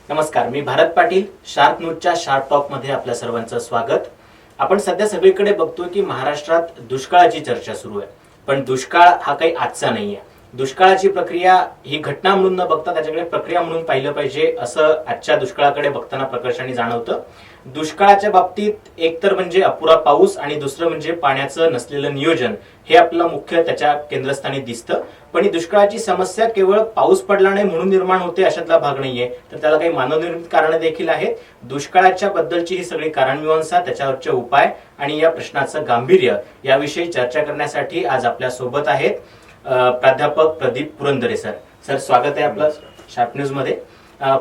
नमस्कार, मी भारत पाटील. शार्प न्यूजच्या sharp talk मध्ये आपल्या सर्वांचं स्वागत. आपण सध्या सगळीकडे बघतोय की महाराष्ट्रात दुष्काळाची चर्चा सुरू आहे. पण दुष्काळ हा काही आजचा नाहीये. दुष्काळाची प्रक्रिया ही घटना म्हणून न बघता त्याच्याकडे प्रक्रिया म्हणून पाहिलं पाहिजे, असं आजच्या दुष्काळाकडे बघताना प्रकर्षाने जाणवतं. दुष्काळाच्या बाबतीत एक तर म्हणजे अपुरा पाऊस आणि दुसरं म्हणजे पाण्याचं नसलेलं नियोजन, हे आपलं मुख्य त्याच्या केंद्रस्थानी दिसतं. पण ही दुष्काळाची समस्या केवळ पाऊस पडला नाही म्हणून निर्माण होते अशातला भाग नाहीये, तर त्याला काही मानवनिर्मित कारणं देखील आहेत. दुष्काळाच्या बद्दलची ही सगळी कारणमीमांसा, त्याच्यावरचे उपाय आणि या प्रश्नाचं गांभीर्य याविषयी चर्चा करण्यासाठी आज आपल्या सोबत आहेत प्राध्यापक प्रदीप पुरंदरे सर. सर, स्वागत आहे आपलं शार्प न्यूज मध्ये.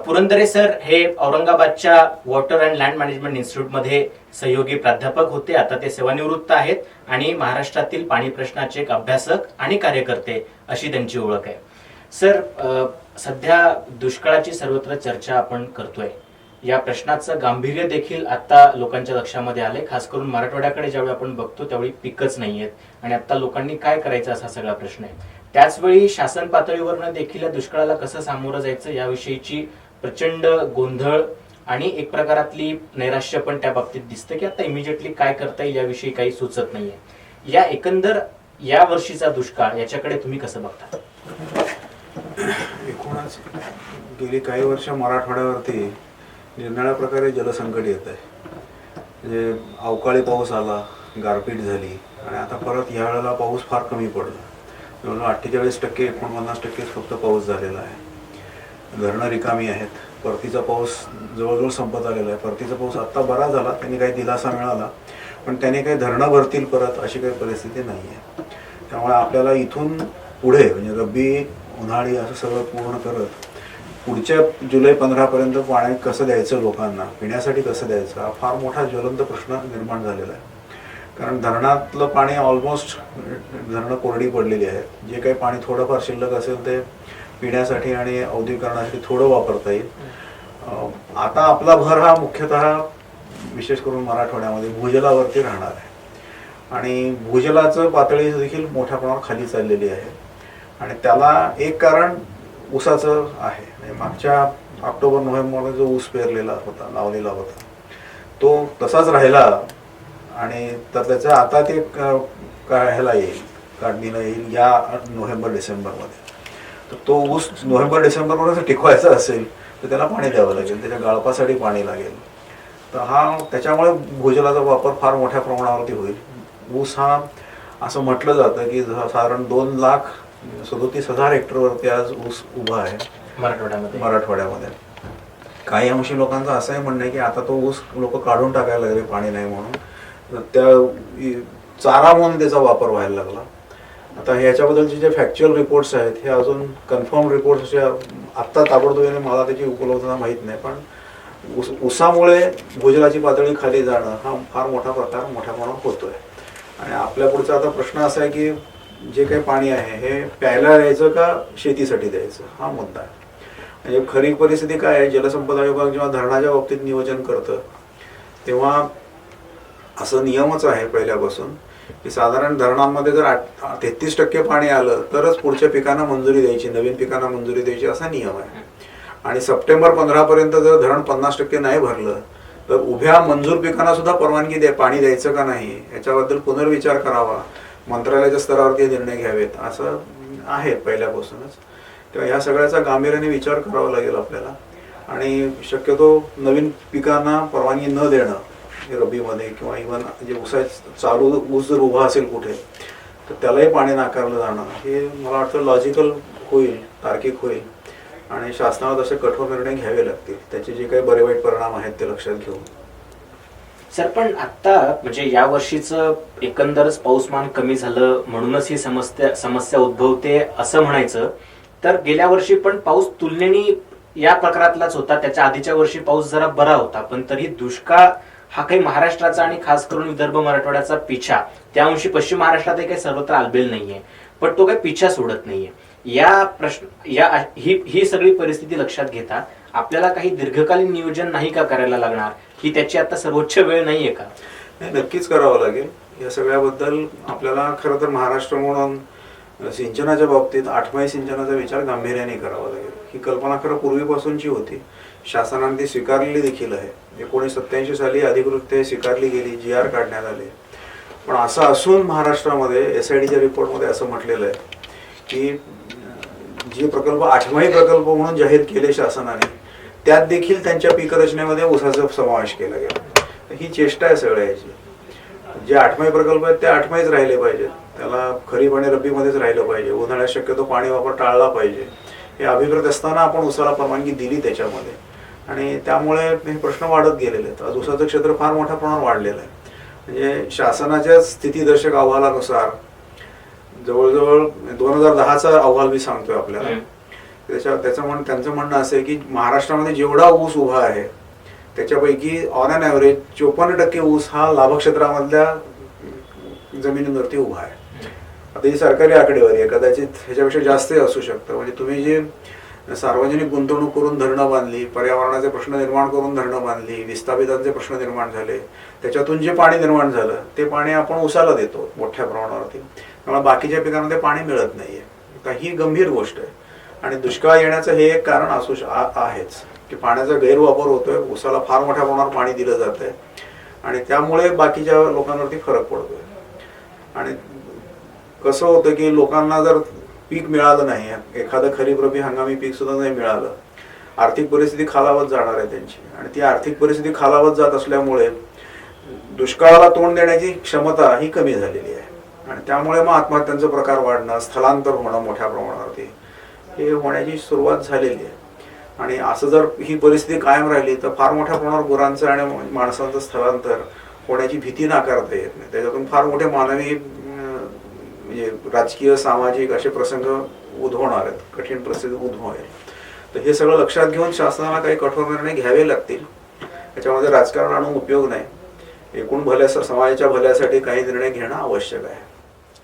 पुरंदरे सर हे औरंगाबादच्या वॉटर अँड लँड मॅनेजमेंट इन्स्टिट्यूटमध्ये सहयोगी प्राध्यापक होते. आता ते सेवानिवृत्त आहेत आणि महाराष्ट्रातील पाणी प्रश्नाचे एक अभ्यासक आणि कार्यकर्ते अशी त्यांची ओळख आहे. सर, सध्या दुष्काळाची सर्वत्र चर्चा आपण करतोय. या प्रश्नाचं गांभीर्य देखील आता लोकांच्या लक्षामध्ये आले. खास करून मराठवाड्याकडे ज्यावेळी आपण बघतो त्यावेळी पिकच नाहीयेत आणि आता लोकांनी काय करायचं असा सगळा प्रश्न आहे. त्याचवेळी शासन पातळीवरनं देखील या दुष्काळाला कसं सामोरं जायचं याविषयीची प्रचंड गोंधळ आणि एक प्रकारातली नैराश्य पण त्या बाबतीत दिसतं की आता इमिजिएटली काय करता येईल याविषयी काही सुचत नाहीये. या एकंदर या वर्षीचा दुष्काळ याच्याकडे तुम्ही कसं बघता? एकूणच गेली काही वर्ष मराठवाड्यावरती निरनिराळ्या प्रकारे जलसंकट येत आहे. म्हणजे अवकाळी पाऊस आला, गारपीट झाली आणि आता परत ह्या वेळेला पाऊस फार कमी पडला. जवळजवळ 48% 49% फक्त पाऊस झालेला आहे. धरणं रिकामी आहेत. परतीचा पाऊस जवळजवळ संपत आलेला आहे. परतीचा पाऊस आत्ता बरा झाला, त्यांनी काही दिलासा मिळाला, पण त्याने काही धरणं भरतील परत अशी काही परिस्थिती नाही आहे. त्यामुळे आपल्याला इथून पुढे म्हणजे रब्बी, उन्हाळी असं सगळं पूर्ण करत पुढच्या जुलै 15पर्यंत पाणी कसं द्यायचं, लोकांना पिण्यासाठी कसं द्यायचं, हा फार मोठा ज्वलंत प्रश्न निर्माण झालेला आहे. कारण धरणातलं पाणी ऑलमोस्ट धरणं कोरडी पडलेली आहेत. जे काही पाणी थोडंफार शिल्लक असेल ते पिण्यासाठी आणि औद्योगिकरणासाठी थोडं वापरता येईल. आता आपला भर हा मुख्यतः विशेष करून मराठवाड्यामध्ये भूजलावरती राहणार आहे आणि भूजलाचं पातळी देखील मोठ्या प्रमाणात खाली चाललेली आहे. आणि त्याला एक कारण ऊसाचं आहे. मागच्या ऑक्टोबर-नोव्हेंबरमध्ये जो ऊस पेरलेला होता, लावलेला होता, तो तसाच राहिला आणि तर त्याचं आता ते ह्याला येईल, काढणीला येईल या नोव्हेंबर-डिसेंबरमध्ये. तर तो ऊस नोव्हेंबर-डिसेंबरमध्ये टिकवायचा असेल तर त्याला पाणी द्यावं लागेल, त्याच्या गाळपासाठी पाणी लागेल. तर त्याच्यामुळे भूजलाचा वापर फार मोठ्या प्रमाणावरती होईल. ऊस हा असं म्हटलं जातं की साधारण 2,37,000 हेक्टरवरती आज ऊस उभा आहे मराठवाड्यामध्ये. काही अंशी लोकांचं असंही म्हणणं आहे की आता तो ऊस लोक काढून टाकायला लागले पाणी नाही म्हणून. त्या चारा म्हणून त्याचा वापर व्हायला लागला. आता ह्याच्याबद्दलचे जे फॅक्च्युअल रिपोर्ट्स आहेत हे अजून कन्फर्म रिपोर्ट्स असे आत्ता ताबडतोबीने मला त्याची उपलब्धता माहीत नाही, पण ऊसामुळे भूजलाची पातळी खाली जाणं हा फार मोठा प्रकार मोठ्या प्रमाणात होतोय. आणि आपल्या पुढचा आता प्रश्न असा आहे की जे काही पाणी आहे हे प्यायला द्यायचं का शेतीसाठी द्यायचं, हा मुद्दा आहे. म्हणजे खरी परिस्थिती काय आहे, जलसंपदा विभाग जेव्हा धरणाच्या बाबतीत नियोजन करतं तेव्हा असं नियमच आहे पहिल्यापासून की साधारण धरणांमध्ये जर 33% पाणी आलं तरच पुढच्या पिकांना मंजुरी द्यायची, नवीन पिकांना मंजुरी द्यायची, असा नियम आहे. आणि सप्टेंबर 15पर्यंत जर धरण 50% नाही भरलं तर उभ्या मंजूर पिकांना सुद्धा परवानगी पाणी द्यायचं का नाही याच्याबद्दल पुनर्विचार करावा, मंत्रालयाच्या स्तरावरती निर्णय घ्यावेत असं आहे पहिल्यापासूनच. तेव्हा ह्या सगळ्याचा गांभीर्याने विचार करावा लागेल आपल्याला. आणि शक्यतो नवीन पिकांना परवानगी न देणं रब्बीमध्ये किंवा इव्हन जे चालू ऊस जर उभा असेल कुठे तर त्यालाही पाणी नाकारलं जाणं हे मला वाटतं लॉजिकल होईल, तार्किक होईल आणि शासनाला तसे कठोर निर्णय घ्यावे लागतील. त्याचे जे काही बरे वाईट परिणाम आहेत ते लक्षात घेऊन. सर, पण आता म्हणजे या वर्षीचं एकंदरच पाऊसमान कमी झालं म्हणूनच ही समस्या उद्भवते असं म्हणायचं तर गेल्या वर्षी पण पाऊस तुलनेने या प्रकारातलाच होता. त्याच्या आधीच्या वर्षी पाऊस जरा बरा होता, पण तरी दुष्काळ हा काही महाराष्ट्राचा आणि खास करून विदर्भ मराठवाड्याचा पिछा, त्या अंशी पश्चिम महाराष्ट्रातही काही सर्वत्र आलबेल नाहीये, पण तो काही पिछा सोडत नाहीये. ही सगळी परिस्थिती लक्षात घेता आपल्याला काही दीर्घकालीन नियोजन नाही का करायला लागणार, ही त्याची आता सर्वोच्च वेळ नाहीये का? नक्कीच करावं लागेल. या सगळ्याबद्दल आपल्याला खरं तर महाराष्ट्र म्हणून सिंचनाच्या बाबतीत आठमाई सिंचनाचा विचार गांभीर्याने करावा लागेल. ही कल्पना खरं पूर्वीपासूनची होती शासनाने ती स्वीकारलेली देखील आहे. 1987 साली अधिकृत स्वीकारली गेली, GR काढण्यात आले. पण असं असून महाराष्ट्रामध्ये SIDच्या रिपोर्टमध्ये असं म्हटलेलं आहे की जे प्रकल्प 8माही प्रकल्प म्हणून जाहीर केले शासनाने, त्यात देखील त्यांच्या पीक रचनेमध्ये ऊसाचा समावेश केला गेला. ही चेष्टा आहे सगळ्याची. जे 8माही प्रकल्प आहेत ते 8माहीच राहिले पाहिजेत, त्याला खरीप आणि रब्बीमध्येच राहिलं पाहिजे, उन्हाळ्यात शक्यतो पाणी वापर टाळला पाहिजे. हे अभिप्रेत असताना आपण ऊसाला परवानगी दिली त्याच्यामध्ये, आणि त्यामुळे हे प्रश्न वाढत गेलेले आहेत. आज ऊसाचं क्षेत्र फार मोठ्या प्रमाणात वाढलेलं आहे. म्हणजे शासनाच्या स्थितीदर्शक अहवालानुसार जवळजवळ 2010चा अहवाल मी सांगतोय आपल्याला, त्यांचं म्हणणं असं आहे की महाराष्ट्रामध्ये जेवढा ऊस उभा आहे त्याच्यापैकी ऑन अन ॲव्हरेज 54% ऊस हा लाभक्षेत्रामधल्या जमिनीवरती उभा आहे. आता ही सरकारी आकडेवारी आहे, कदाचित ह्याच्यापेक्षा जास्तही असू शकतं. म्हणजे तुम्ही जे सार्वजनिक गुंतवणूक करून धरणं बांधली, पर्यावरणाचे प्रश्न निर्माण करून धरणं बांधली, विस्थापितांचे प्रश्न निर्माण झाले, त्याच्यातून जे पाणी निर्माण झालं ते पाणी आपण ऊसाला देतो मोठ्या प्रमाणावरती. त्यामुळे बाकीच्या पिकांमध्ये पाणी मिळत नाहीये. आता ही गंभीर गोष्ट आहे, आणि दुष्काळ येण्याचं हे एक कारण आहेच की पाण्याचा गैरवापर होतोय. ऊसाला फार मोठ्या प्रमाणावर पाणी दिलं जातंय, आणि त्यामुळे बाकीच्या लोकांवरती फरक पडतोय. आणि कसं होतं की लोकांना जर पीक मिळालं नाही, एखादं खरीप रब्बी हंगामी पीक सुद्धा नाही मिळालं, आर्थिक परिस्थिती खालावत जाणार आहे त्यांची. आणि ती आर्थिक परिस्थिती खालावत जात असल्यामुळे दुष्काळाला तोंड देण्याची क्षमता ही कमी झालेली आहे, आणि त्यामुळे मग आत्महत्यांचं प्रकार वाढणं, स्थलांतर होणं मोठ्या प्रमाणावरती हे होण्याची सुरुवात झालेली आहे. आणि असं जर ही परिस्थिती कायम राहिली तर फार मोठ्या प्रमाणावर गुरांचं आणि माणसांचं स्थलांतर होण्याची भीती नाकारता येत नाही. त्याच्यातून फार मोठे मानवी म्हणजे राजकीय सामाजिक असे प्रसंग उद्भवणार आहेत, कठीण परिस्थिती उद्भवेल. तर हे सगळं लक्षात घेऊन शासनाला काही कठोर निर्णय घ्यावे लागतील. याच्यामध्ये राजकारण आणून उपयोग नाही. एकूण समाजाच्या भल्यासाठी काही निर्णय घेणं आवश्यक आहे.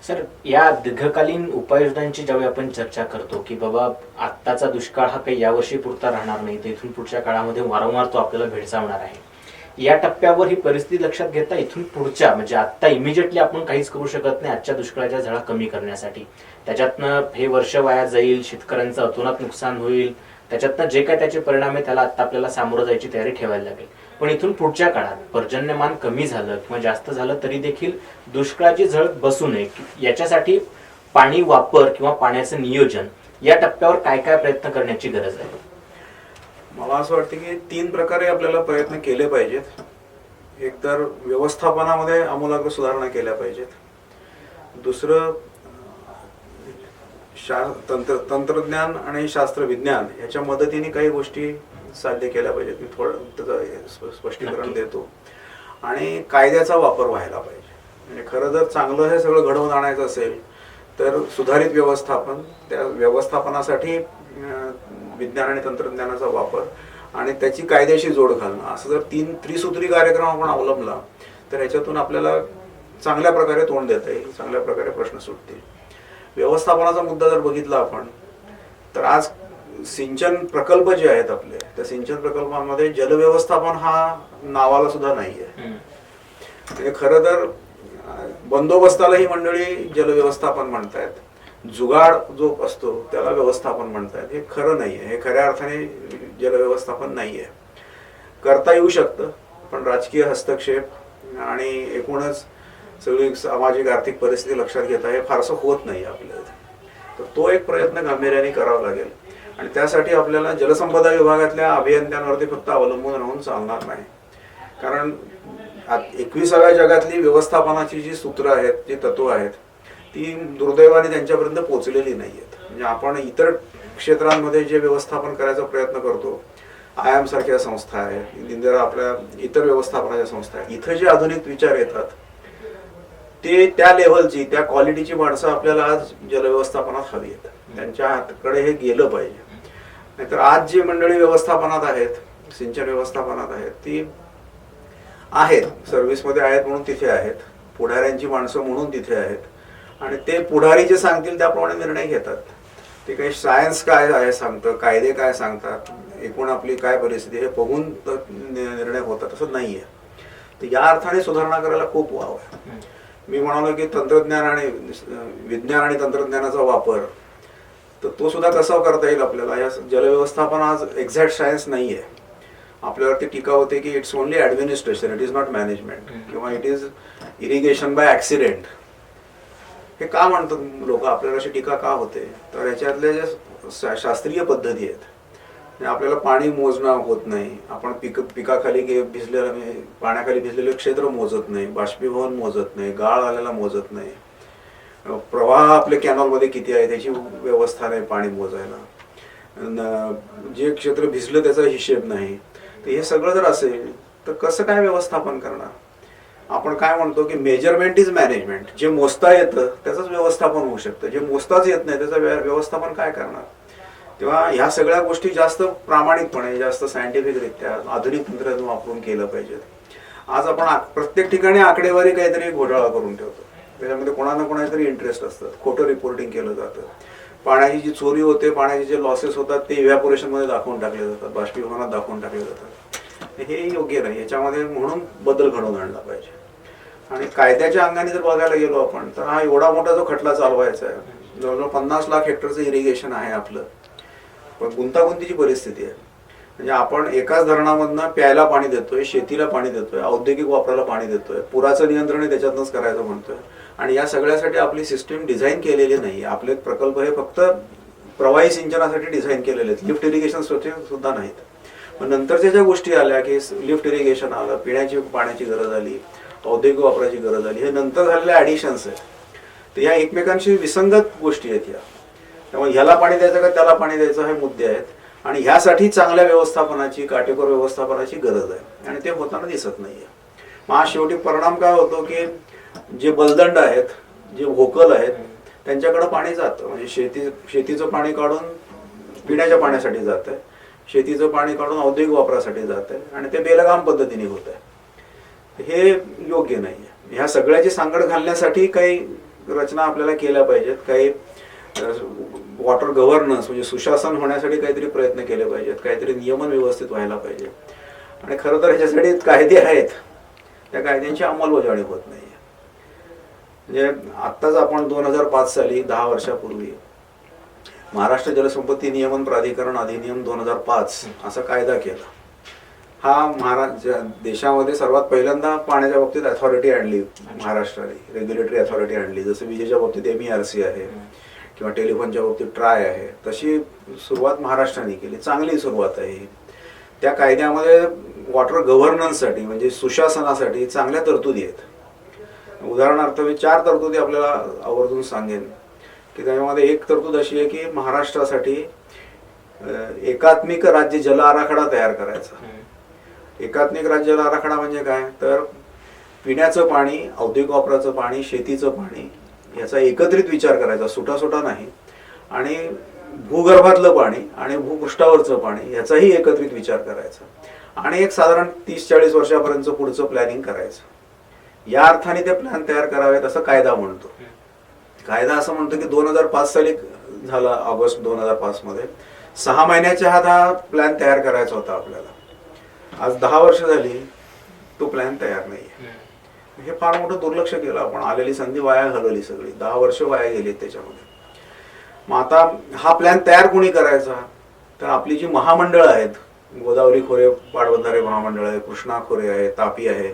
सर, या दीर्घकालीन उपाययोजनांची ज्यावेळी आपण चर्चा करतो की बाबा आत्ताचा दुष्काळ हा काही यावर्षी पुरता राहणार नाही, तर इथून पुढच्या काळामध्ये वारंवार तो आपल्याला भेडसावणार आहे, या टप्प्यावर ही परिस्थिती लक्षात घेता इथून पुढच्या म्हणजे आता इमिजिएटली आपण काहीच करू शकत नाही आजच्या दुष्काळाच्या झळा कमी करण्यासाठी. त्याच्यातनं हे वर्ष वाया जाईल, शेतकऱ्यांचं अतोनात नुकसान होईल, त्याच्यातनं जे काय त्याचे परिणाम आहे त्याला आता आपल्याला सामोरं जायची तयारी ठेवायला लागेल. पण इथून पुढच्या काळात पर्जन्यमान कमी झालं किंवा जास्त झालं तरी देखील दुष्काळाची झळ बसू नये याच्यासाठी पाणी वापर किंवा पाण्याचं नियोजन या टप्प्यावर काय काय प्रयत्न करण्याची गरज आहे? मला असं वाटतं की 3 प्रकारे आपल्याला प्रयत्न केले पाहिजेत. एक तर व्यवस्थापनामध्ये आमूलाग्र सुधारणा केल्या पाहिजेत. दुसरं तंत्रज्ञान आणि शास्त्र विज्ञान याच्या मदतीने काही गोष्टी साध्य केल्या पाहिजेत. मी थोडं त्याचं स्पष्टीकरण देतो. आणि कायद्याचा वापर व्हायला पाहिजे. म्हणजे खरं जर चांगलं हे सगळं घडवून आणायचं असेल तर सुधारित व्यवस्थापन, त्या व्यवस्थापनासाठी विज्ञान आणि तंत्रज्ञानाचा वापर आणि त्याची कायद्याशी जोड घालणं, असं जर 3 त्रिसूत्री कार्यक्रम आपण अवलंबला तर ह्याच्यातून आपल्याला चांगल्या प्रकारे तोंड देता येईल, चांगल्या प्रकारे प्रश्न सुटतील. व्यवस्थापनाचा मुद्दा जर बघितला आपण तर आज सिंचन प्रकल्प जे आहेत आपले, त्या सिंचन प्रकल्पांमध्ये जलव्यवस्थापन हा नावाला सुद्धा नाहीये. म्हणजे खरं तर बंदोबस्ताला ही मंडळी जलव्यवस्थापन म्हणतायत, जुगाड जो असतो त्याला व्यवस्थापन म्हणतायत. हे खरं नाहीये, हे खऱ्या अर्थाने जलव्यवस्थापन नाहीये. करता येऊ शकतं पण राजकीय हस्तक्षेप आणि एकूणच सगळी सामाजिक आर्थिक परिस्थिती लक्षात घेता हे फारसं होत नाही आपल्याला. तर तो एक प्रयत्न गांभीर्याने करावा लागेल. आणि त्यासाठी आपल्याला जलसंपदा विभागातल्या अभियंत्यांवरती फक्त अवलंबून राहून चालणार नाही. कारण 21व्या जगातली व्यवस्थापनाची जी सूत्र आहेत, जी तत्व आहेत, ती दुर्दैवाने त्यांच्यापर्यंत पोहोचलेली नाही आहेत. म्हणजे आपण इतर क्षेत्रांमध्ये जे व्यवस्थापन करायचा प्रयत्न करतो, IIM सारख्या संस्था आहेत, आपल्या इतर व्यवस्थापनाच्या संस्था आहेत, इथं जे आधुनिक विचार येतात ते त्या लेव्हलची, त्या क्वालिटीची माणसं आपल्याला आज जलव्यवस्थापनात हवी आहेत. त्यांच्या हातकडे हे गेलं पाहिजे. नाहीतर आज जी मंडळी व्यवस्थापनात आहेत, सिंचन व्यवस्थापनात आहेत, ती आहेत सर्व्हिसमध्ये आहेत म्हणून तिथे आहेत, पुढाऱ्यांची माणसं म्हणून तिथे आहेत, आणि ते पुढारी जे सांगतील त्याप्रमाणे निर्णय घेतात. ते काही सायन्स काय आहे सांगतं, कायदे काय सांगतात, एकूण आपली काय परिस्थिती हे बघून निर्णय होतात असं नाहीये. तर या अर्थाने सुधारणा करायला खूप वाव आहे. मी म्हणालो की तंत्रज्ञान आणि विज्ञान आणि तंत्रज्ञानाचा वापर, तर तो सुद्धा कसा करता येईल आपल्याला. या जलव्यवस्थापन आज एक्झॅक्ट सायन्स नाहीये. आपल्यावरती टीका होते की it's only administration, it is not management, किंवा it is irrigation by accident. हे का म्हणतात लोक, आपल्याला अशी टीका का होते? तर याच्यातल्या ज्या शास्त्रीय पद्धती आहेत, म्हणजे आपल्याला पाणी मोजणं होत नाही, आपण पिकाखाली भिजलेलं, पाण्याखाली भिजलेलं क्षेत्र मोजत नाही, बाष्पीभवन मोजत नाही, गाळ आलेला मोजत नाही, प्रवाह आपल्या कॅनॉलमध्ये किती आहे त्याची व्यवस्था नाही पाणी मोजायला, जे क्षेत्र भिजलं त्याचा हिशेब नाही. तर हे सगळं जर असेल तर कसं काय व्यवस्थापन करणार? आपण काय म्हणतो की मेजरमेंट इज मॅनेजमेंट. जे मोजता येतं त्याचंच व्यवस्थापन होऊ शकतं, जे मोजताच येत नाही त्याचं व्यवस्थापन काय करणार? तेव्हा ह्या सगळ्या गोष्टी जास्त प्रामाणिकपणे, जास्त सायंटिफिकरित्या आधुनिक तंत्रज्ञान वापरून केलं पाहिजेत. आज आपण प्रत्येक ठिकाणी आकडेवारी काहीतरी घोटाळा करून ठेवतो, त्याच्यामध्ये कोणाला कोणातरी इंटरेस्ट असतं, खोटं रिपोर्टिंग केलं जातं. पाण्याची जी चोरी होते, पाण्याचे जे लॉसेस होतात ते इव्हॅपोरेशनमध्ये दाखवून टाकले जातात, बाष्पीभवनात दाखवून टाकले जातात. हे योग्य नाही. याच्यामध्ये म्हणून बदल घडवून आणला पाहिजे. आणि कायद्याच्या अंगाने जर बघायला गेलो आपण तर हा एवढा मोठा जो खटला चालवायचा आहे, जवळजवळ 50 लाख हेक्टरचं इरिगेशन आहे आपलं, पण गुंतागुंतीची परिस्थिती आहे. म्हणजे आपण एकाच धरणामधनं प्यायला पाणी देतोय, शेतीला पाणी देतोय, औद्योगिक वापराला पाणी देतोय, पुराचं नियंत्रण त्याच्यातनंच करायचं म्हणतोय. आणि या सगळ्यासाठी आपली सिस्टीम डिझाईन केलेली नाही. आपले प्रकल्प हे फक्त प्रवाही सिंचनासाठी डिझाईन केलेले आहेत, लिफ्ट इरिगेशन सुद्धा नाहीत. पण नंतरच्या ज्या गोष्टी आल्या की लिफ्ट इरिगेशन आलं, पिण्याची पाण्याची गरज आली, औद्योगिक वापराची गरज आली, हे नंतर झालेले ॲडिशन्स आहेत. तर ह्या एकमेकांशी विसंगत गोष्टी आहेत या. त्यामुळे ह्याला पाणी द्यायचं का त्याला पाणी द्यायचं हे मुद्दे आहेत. आणि ह्यासाठी चांगल्या व्यवस्थापनाची, काटेकोर व्यवस्थापनाची गरज आहे, आणि ते होताना दिसत नाहीये. मग हा शेवटी परिणाम काय होतो की जे बलदंड आहेत, जे व्होकल आहेत, त्यांच्याकडे पाणी जातं. म्हणजे शेतीचं पाणी काढून पिण्याच्या पाण्यासाठी जात आहे, शेतीचं पाणी काढून औद्योगिक वापरासाठी जात आहे, आणि ते बेलगाम पद्धतीने होत आहे. हे योग्य नाही आहे. ह्या सगळ्याची सांगड घालण्यासाठी काही रचना आपल्याला केल्या पाहिजेत. काही वॉटर गव्हर्नन्स म्हणजे सुशासन होण्यासाठी काहीतरी प्रयत्न केले पाहिजेत, काहीतरी नियमन व्यवस्थित व्हायला पाहिजे. आणि खरं तर ह्याच्यासाठी कायदे आहेत, त्या कायद्यांची अंमलबजावणी होत नाही. म्हणजे आत्ताच आपण 2005 साली 10 वर्षापूर्वी महाराष्ट्र जलसंपत्ती नियमन प्राधिकरण अधिनियम 2005 असा कायदा केला. हा देशामध्ये सर्वात पहिल्यांदा पाण्याच्या बाबतीत अथॉरिटी आणली महाराष्ट्राने, रेग्युलेटरी अथॉरिटी आणली. जसं विजेच्या बाबतीत MERC आहे किंवा टेलिफोनच्या बाबतीत ट्राय आहे, तशी सुरुवात महाराष्ट्राने केली. चांगली सुरुवात आहे. त्या कायद्यामध्ये वॉटर गव्हर्नन्ससाठी म्हणजे सुशासनासाठी चांगल्या तरतुदी आहेत. उदाहरणार्थ मी 4 तरतुदी आपल्याला आवर्जून सांगेन की त्यामध्ये एक तरतूद अशी आहे की महाराष्ट्रासाठी एकात्मिक राज्य जल आराखडा तयार करायचा. एकात्मिक राज्य जल आराखडा म्हणजे काय, तर पिण्याचं पाणी, औद्योगिक वापराचं पाणी, शेतीचं पाणी याचा एकत्रित विचार करायचा, सुटासुटा नाही. आणि भूगर्भातलं पाणी आणि भूपृष्ठावरचं पाणी याचाही एकत्रित विचार करायचा. आणि एक साधारण 30-40 वर्षापर्यंत पुढचं प्लॅनिंग करायचं. या अर्थाने ते प्लॅन तयार करावेत असं कायदा म्हणतो. कायदा असं म्हणतो की 2005 साली झाला, ऑगस्ट 2005 मध्ये 6 महिन्याच्या आत हा प्लॅन तयार करायचा होता आपल्याला. आज 10 वर्ष झाली, तो प्लॅन तयार नाही. हे फार मोठं दुर्लक्ष केलं आपण. आलेली संधी वाया घालवली सगळी. 10 वर्ष वाया गेली त्याच्यामध्ये. मग आता हा प्लॅन तयार कोणी करायचा, तर आपली जी महामंडळं आहेत, गोदावरी खोरे पाटबंधारे महामंडळ आहे, कृष्णा खोरे आहे, तापी आहे,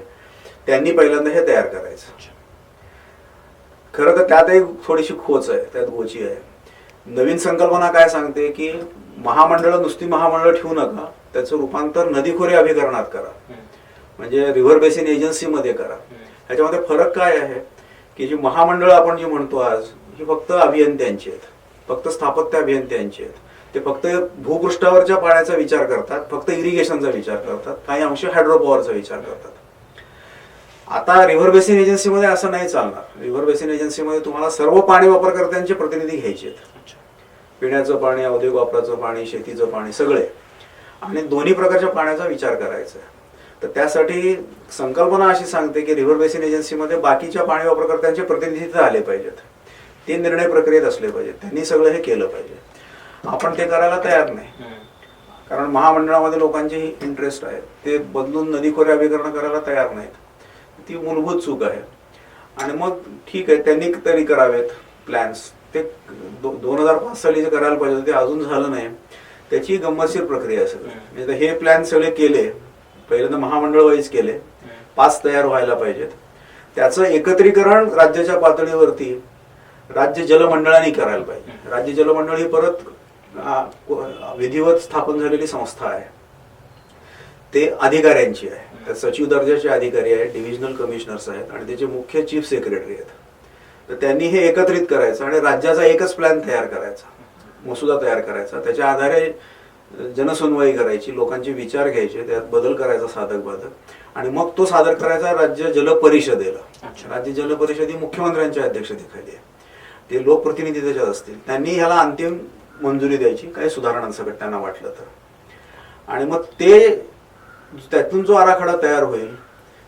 त्यांनी पहिल्यांदा हे तयार करायचं. खरं तर त्यातही थोडीशी खोच आहे, त्यात गोची आहे. नवीन संकल्पना काय सांगते की महामंडळ नुसती महामंडळ ठेवू नका, त्याचं रूपांतर नदीखोरे अभिकरणात करा, म्हणजे रिव्हर बेसिन एजन्सीमध्ये करा. ह्याच्यामध्ये फरक काय आहे की जी महामंडळ आपण जी म्हणतो आज, ही फक्त अभियंत्यांची आहेत, फक्त स्थापत्य अभियंत्यांची आहेत. ते फक्त भूपृष्ठावरच्या पाण्याचा विचार करतात, फक्त इरिगेशनचा विचार करतात, काही अंश हायड्रो पॉवरचा विचार करतात. आता रिव्हर बेसिन एजन्सीमध्ये असं नाही चालणार. रिव्हर बेसिन एजन्सीमध्ये तुम्हाला सर्व पाणी वापरकर्त्यांचे प्रतिनिधी घ्यायचे आहेत. पिण्याचं पाणी, औद्योगिक वापराचं पाणी, शेतीचं पाणी सगळे, आणि दोन्ही प्रकारच्या पाण्याचा विचार करायचा आहे. तर त्यासाठी संकल्पना अशी सांगते की रिव्हर बेसिन एजन्सीमध्ये बाकीच्या पाणी वापरकर्त्यांचे प्रतिनिधी आले पाहिजेत, ते निर्णय प्रक्रियेत असले पाहिजेत, त्यांनी सगळं हे केलं पाहिजे. आपण ते करायला तयार नाही, कारण महामंडळामध्ये लोकांचे इंटरेस्ट आहे. ते बदलून नदीखोरे अभिकरण करायला तयार नाहीत. ती मूलभूत चूक आहे. आणि मग ठीक आहे, त्यांनी तरी करावेत प्लॅन्स. ते 2005 साली जे करायला पाहिजे ते अजून झालं नाही. त्याची गंमतशीर प्रक्रिया असेल. म्हणजे हे प्लॅन सगळे केले, पहिल्यांदा महामंडळ वाईज केले, 5 तयार व्हायला पाहिजेत. त्याचं एकत्रीकरण राज्याच्या पातळीवरती राज्य जलमंडळाने करायला पाहिजे. राज्य जलमंडळ ही परत विधिवत स्थापन झालेली संस्था आहे, ते अधिकाऱ्यांची आहे. त्यात सचिव दर्जाचे अधिकारी आहेत, डिव्हिजनल कमिशनर्स आहेत आणि त्याचे मुख्य चीफ सेक्रेटरी आहेत. तर त्यांनी हे एकत्रित करायचं आणि राज्याचा एकच प्लॅन तयार करायचा, मसुदा तयार करायचा. त्याच्या आधारे जनसुनवाई करायची, लोकांचे विचार घ्यायचे, त्यात बदल करायचा साधक बाधक आणि मग तो सादर करायचा राज्य जल परिषदेला. राज्य जल परिषद ही मुख्यमंत्र्यांच्या अध्यक्षतेखाली आहे, ते लोकप्रतिनिधी त्याच्यात असतील. त्यांनी ह्याला अंतिम मंजुरी द्यायची, काही सुधारणांसकट त्यांना वाटलं तर. आणि मग त्यातून जो आराखडा तयार होईल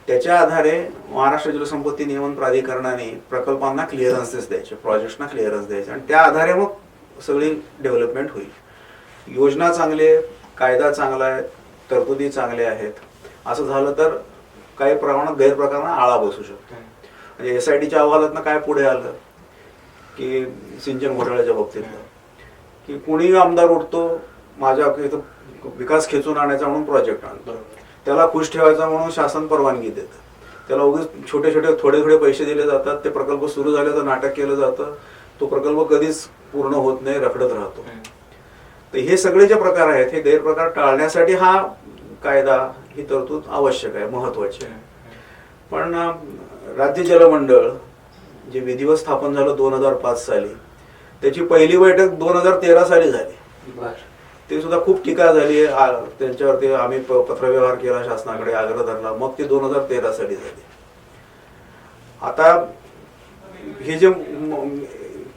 त्याच्या आधारे महाराष्ट्र जलसंपत्ती नियमन प्राधिकरणाने प्रकल्पांना क्लिअरन्सेस द्यायचे, प्रोजेक्ट्सना क्लिअरन्स द्यायचे आणि त्या आधारे मग सगळी डेव्हलपमेंट होईल. योजना चांगली आहे, कायदा चांगला आहे, तरतुदी चांगल्या आहेत, असं झालं तर काही प्रमाणात गैरप्रकारांना आळा बसू शकतो. म्हणजे SITच्या अहवालातनं काय पुढे आलं की सिंचन घोटाळ्याच्या बाबतीतलं की कुणी आमदार उठतो, माझ्या इथं विकास खेचून आणायचा म्हणून प्रोजेक्ट आणतो, त्याला खुश ठेवायचा म्हणून शासन परवानगी देतं, त्याला उगीच छोटे छोटे थोडे थोडे पैसे दिले जातात, ते प्रकल्प सुरू झाल्याचं नाटक केलं जातं, तो प्रकल्प कधीच पूर्ण होत नाही, रखडत राहतो. तर हे सगळे जे प्रकार आहेत हे गैरप्रकार टाळण्यासाठी हा कायदा, ही तरतूद आवश्यक आहे, महत्वाची आहे. पण राज्य जलमंडळ जे विधिवत स्थापन झालं 2005 साली, त्याची पहिली बैठक 2013 साली झाली. ते सुद्धा खूप टीका झाली, त्यांच्यावरती आम्ही पत्रव्यवहार केला, शासनाकडे आग्रह धरला, मग ते 2013 साली झाले. आता हे जे